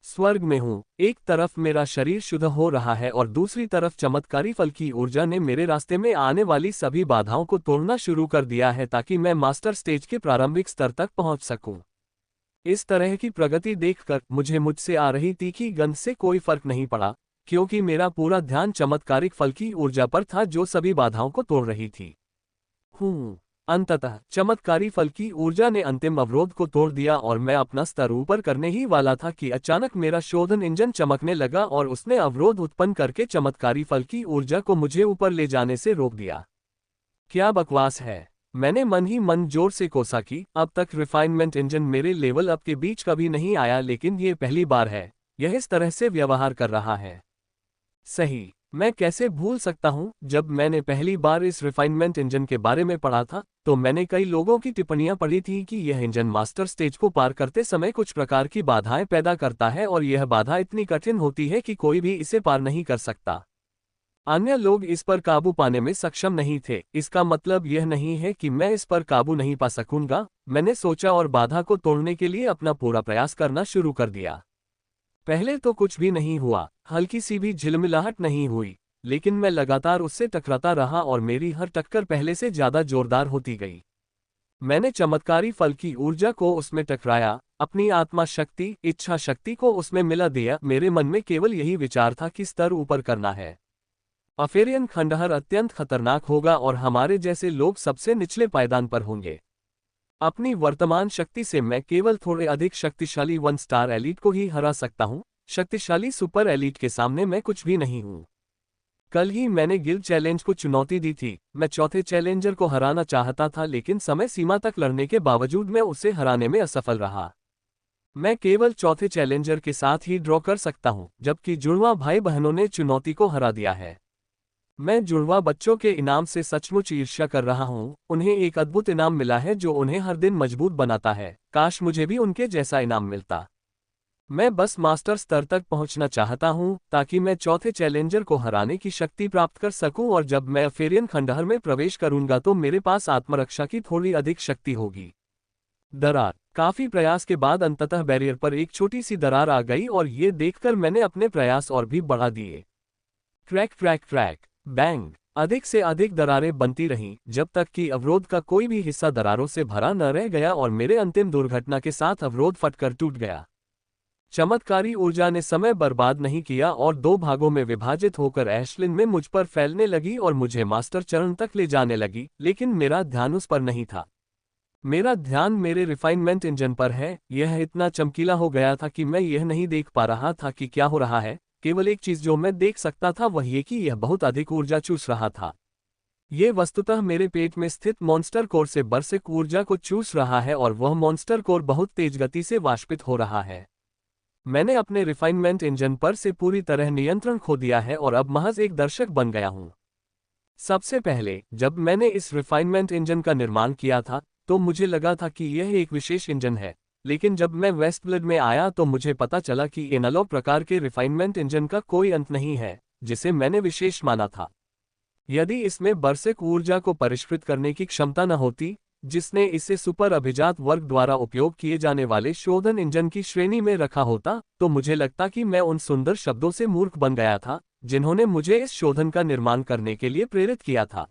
स्वर्ग में हूँ। एक तरफ मेरा शरीर शुद्ध हो रहा है और दूसरी तरफ चमत्कारी फल की ऊर्जा ने मेरे रास्ते में आने वाली सभी बाधाओं को तोड़ना शुरू कर दिया है ताकि मैं मास्टर स्टेज के प्रारंभिक स्तर तक पहुंच सकूं। इस तरह की प्रगति देखकर मुझे मुझसे आ रही तीखी गंध से कोई फर्क नहीं पड़ा, क्योंकि मेरा पूरा ध्यान चमत्कारिक फल की ऊर्जा पर था जो सभी बाधाओं को तोड़ रही थी। अंततः चमत्कारी फल की ऊर्जा ने अंतिम अवरोध को तोड़ दिया और मैं अपना स्तर ऊपर करने ही वाला था कि अचानक मेरा शोधन इंजन चमकने लगा और उसने अवरोध उत्पन्न करके चमत्कारी फल की ऊर्जा को मुझे ऊपर ले जाने से रोक दिया। क्या बकवास है, मैंने मन ही मन जोर से कोसा कि अब तक रिफाइनमेंट इंजन मेरे लेवल अप के बीच कभी नहीं आया, लेकिन ये पहली बार है यह इस तरह से व्यवहार कर रहा है। सही, मैं कैसे भूल सकता हूं, जब मैंने पहली बार इस रिफाइनमेंट इंजन के बारे में पढ़ा था तो मैंने कई लोगों की टिप्पणियां पढ़ी थी कि यह इंजन मास्टर स्टेज को पार करते समय कुछ प्रकार की बाधाएं पैदा करता है और यह बाधा इतनी कठिन होती है कि कोई भी इसे पार नहीं कर सकता। अन्य लोग इस पर काबू पाने में सक्षम नहीं थे। इसका मतलब यह नहीं है कि मैं इस पर काबू नहीं पा सकूंगा, मैंने सोचा और बाधा को तोड़ने के लिए अपना पूरा प्रयास करना शुरू कर दिया। पहले तो कुछ भी नहीं हुआ, हल्की सी भी झिलमिलाहट नहीं हुई, लेकिन मैं लगातार उससे टकराता रहा और मेरी हर टक्कर पहले से ज्यादा जोरदार होती गई। मैंने चमत्कारी फल की ऊर्जा को उसमें टकराया, अपनी आत्मा शक्ति, इच्छा शक्ति को उसमें मिला दिया। मेरे मन में केवल यही विचार था कि स्तर ऊपर करना है। अफेरियन खंडहर अत्यंत खतरनाक होगा और हमारे जैसे लोग सबसे निचले पायदान पर होंगे। अपनी वर्तमान शक्ति से मैं केवल थोड़े अधिक शक्तिशाली 1 स्टार एलीट को ही हरा सकता हूं, शक्तिशाली सुपर एलीट के सामने मैं कुछ भी नहीं हूं। कल ही मैंने गिल्ड चैलेंज को चुनौती दी थी, मैं चौथे चैलेंजर को हराना चाहता था, लेकिन समय सीमा तक लड़ने के बावजूद मैं उसे हराने में असफल रहा। मैं केवल चौथे चैलेंजर के साथ ही ड्रॉ कर सकता हूं, जबकि जुड़वा भाई बहनों ने चुनौती को हरा दिया है। मैं जुड़वा बच्चों के इनाम से सचमुच ईर्ष्या कर रहा हूँ, उन्हें एक अद्भुत इनाम मिला है जो उन्हें हर दिन मजबूत बनाता है। काश मुझे भी उनके जैसा इनाम मिलता। मैं बस मास्टर स्तर तक पहुंचना चाहता हूं ताकि मैं चौथे चैलेंजर को हराने की शक्ति प्राप्त कर सकूं, और जब मैं अफेरियन खंडहर में प्रवेश करूंगा तो मेरे पास आत्मरक्षा की थोड़ी अधिक शक्ति होगी। दरार। काफी प्रयास के बाद अंततः बैरियर पर एक छोटी सी दरार आ गई और ये देखकर मैंने अपने प्रयास और भी बढ़ा दिए। Crack crack crack, bang. अधिक से अधिक दरारें बनती रहीं, जब तक कि अवरोध का कोई भी हिस्सा दरारों से भरा न रह गया और मेरे अंतिम दुर्घटना के साथ अवरोध फटकर टूट गया। चमत्कारी ऊर्जा ने समय बर्बाद नहीं किया और 2 भागों में विभाजित होकर एशलिन में मुझ पर फैलने लगी और मुझे मास्टर चरण तक ले जाने लगी, लेकिन मेरा ध्यान उस पर नहीं था। मेरा ध्यान मेरे रिफाइनमेंट इंजन पर है। यह इतना चमकीला हो गया था कि मैं यह नहीं देख पा रहा था कि क्या हो रहा है। केवल एक चीज जो मैं देख सकता था वह ये कि यह बहुत अधिक ऊर्जा चूस रहा था। ये वस्तुतः मेरे पेट में स्थित मॉन्स्टर कोर से बरसक ऊर्जा को चूस रहा है और वह मॉन्स्टर कोर बहुत तेज गति से वाष्पित हो रहा है। मैंने अपने रिफाइनमेंट इंजन पर से पूरी तरह नियंत्रण खो दिया है और अब महज एक दर्शक बन गया हूं। सबसे पहले जब मैंने इस रिफाइनमेंट इंजन का निर्माण किया था तो मुझे लगा था कि यह एक विशेष इंजन है, लेकिन जब मैं वेस्टब्लड में आया तो मुझे पता चला कि एनालॉग प्रकार के रिफाइनमेंट इंजन का कोई अंत नहीं है जिसे मैंने विशेष माना था। यदि इसमें बरसक ऊर्जा को परिष्कृत करने की क्षमता न होती, जिसने इसे सुपर अभिजात वर्ग द्वारा उपयोग किए जाने वाले शोधन इंजन की श्रेणी में रखा होता, तो मुझे लगता कि मैं उन सुंदर शब्दों से मूर्ख बन गया था जिन्होंने मुझे इस शोधन का निर्माण करने के लिए प्रेरित किया था।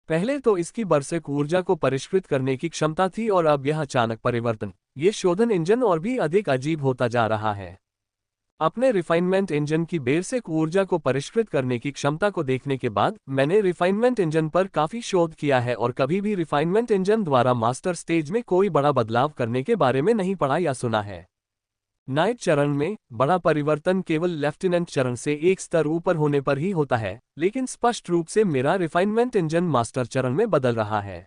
पहले तो इसकी बरसक ऊर्जा को परिष्कृत करने की क्षमता थी और अब यह अचानक परिवर्तन, ये शोधन इंजन और भी अधिक अजीब होता जा रहा है। अपने रिफाइनमेंट इंजन की बेसिक ऊर्जा को परिष्कृत करने की क्षमता को देखने के बाद मैंने रिफाइनमेंट इंजन पर काफी शोध किया है और कभी भी रिफाइनमेंट इंजन द्वारा मास्टर स्टेज में कोई बड़ा बदलाव करने के बारे में नहीं पढ़ा या सुना है। नाइट चरण में बड़ा परिवर्तन केवल लेफ्टिनेंट चरण से एक स्तर ऊपर होने पर ही होता है, लेकिन स्पष्ट रूप से मेरा रिफाइनमेंट इंजन मास्टर चरण में बदल रहा है।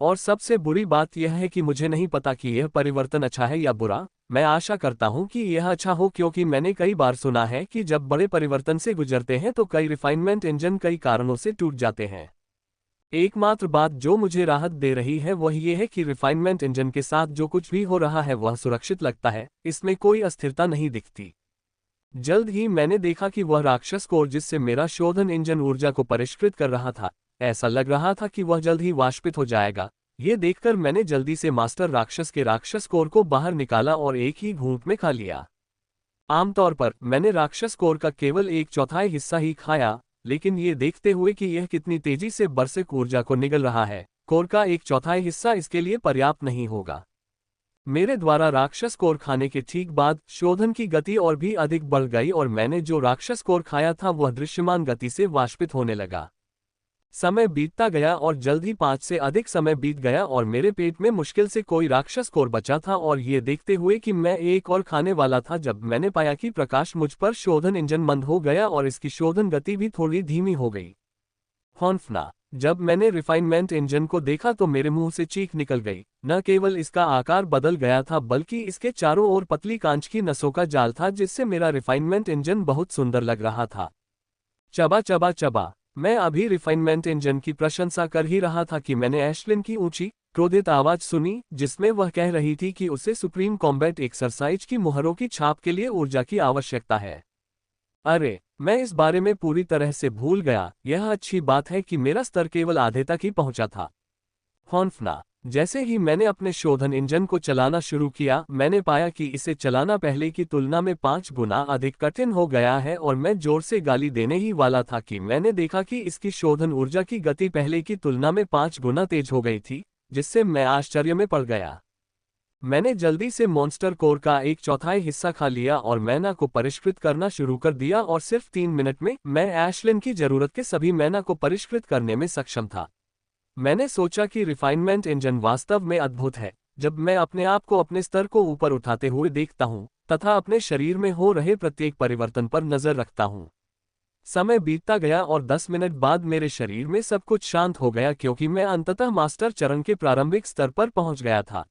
और सबसे बुरी बात यह है कि मुझे नहीं पता कि यह परिवर्तन अच्छा है या बुरा। मैं आशा करता हूं कि यह अच्छा हो, क्योंकि मैंने कई बार सुना है कि जब बड़े परिवर्तन से गुजरते हैं तो कई रिफाइनमेंट इंजन कई कारणों से टूट जाते हैं। एकमात्र बात जो मुझे राहत दे रही है वह यह है कि रिफाइनमेंट इंजन के साथ जो कुछ भी हो रहा है वह सुरक्षित लगता है, इसमें कोई अस्थिरता नहीं दिखती। जल्द ही मैंने देखा कि वह राक्षस कोर जिससे मेरा शोधन इंजन ऊर्जा को परिष्कृत कर रहा था, ऐसा लग रहा था कि वह जल्द ही वाष्पित हो जाएगा। ये देखकर मैंने जल्दी से मास्टर राक्षस के राक्षस कोर को बाहर निकाला और एक ही घूंट में खा लिया। आमतौर पर मैंने राक्षस कोर का केवल 1/4 हिस्सा ही खाया, लेकिन ये देखते हुए कि यह कितनी तेजी से बरसक ऊर्जा को निगल रहा है, कोर का 1/4 हिस्सा इसके लिए पर्याप्त नहीं होगा। मेरे द्वारा राक्षस कोर खाने के ठीक बाद शोधन की गति और भी अधिक बढ़ गई और मैंने जो राक्षस कोर खाया था वह दृश्यमान गति से वाष्पित होने लगा। समय बीतता गया और जल्द ही 5 से अधिक समय बीत गया और मेरे पेट में मुश्किल से कोई राक्षस कोर बचा था और ये देखते हुए कि मैं एक और खाने वाला था जब मैंने पाया कि प्रकाश मुझ पर शोधन इंजन मंद हो गया और इसकी शोधन गति भी थोड़ी धीमी हो गई। हॉन्फना। जब मैंने रिफाइनमेंट इंजन को देखा तो मेरे मुंह से चीख निकल गई। न केवल इसका आकार बदल गया था बल्कि इसके चारों ओर पतली कांच की नसों का जाल था जिससे मेरा रिफाइनमेंट इंजन बहुत सुंदर लग रहा था। चबा चबा चबा। मैं अभी रिफाइनमेंट इंजन की प्रशंसा कर ही रहा था कि मैंने एशलिन की ऊंची क्रोधित आवाज सुनी जिसमें वह कह रही थी कि उसे सुप्रीम कॉम्बैट एक्सरसाइज की मुहरों की छाप के लिए ऊर्जा की आवश्यकता है। अरे, मैं इस बारे में पूरी तरह से भूल गया। यह अच्छी बात है कि मेरा स्तर केवल आधे तक ही पहुंचा था। हॉन्फना। जैसे ही मैंने अपने शोधन इंजन को चलाना शुरू किया मैंने पाया कि इसे चलाना पहले की तुलना में 5 गुना अधिक कठिन हो गया है और मैं जोर से गाली देने ही वाला था कि मैंने देखा कि इसकी शोधन ऊर्जा की गति पहले की तुलना में 5 गुना तेज हो गई थी, जिससे मैं आश्चर्य में पड़ गया। मैंने जल्दी से मॉन्स्टर कोर का 1/4 हिस्सा खा लिया और मैना को परिष्कृत करना शुरू कर दिया और सिर्फ 3 मिनट में मैं एशलिन की जरूरत के सभी मैना को परिष्कृत करने में सक्षम था। मैंने सोचा कि रिफाइनमेंट इंजन वास्तव में अद्भुत है जब मैं अपने आप को अपने स्तर को ऊपर उठाते हुए देखता हूं तथा अपने शरीर में हो रहे प्रत्येक परिवर्तन पर नजर रखता हूं। समय बीतता गया और 10 मिनट बाद मेरे शरीर में सब कुछ शांत हो गया क्योंकि मैं अंततः मास्टर चरण के प्रारंभिक स्तर पर पहुंच गया था।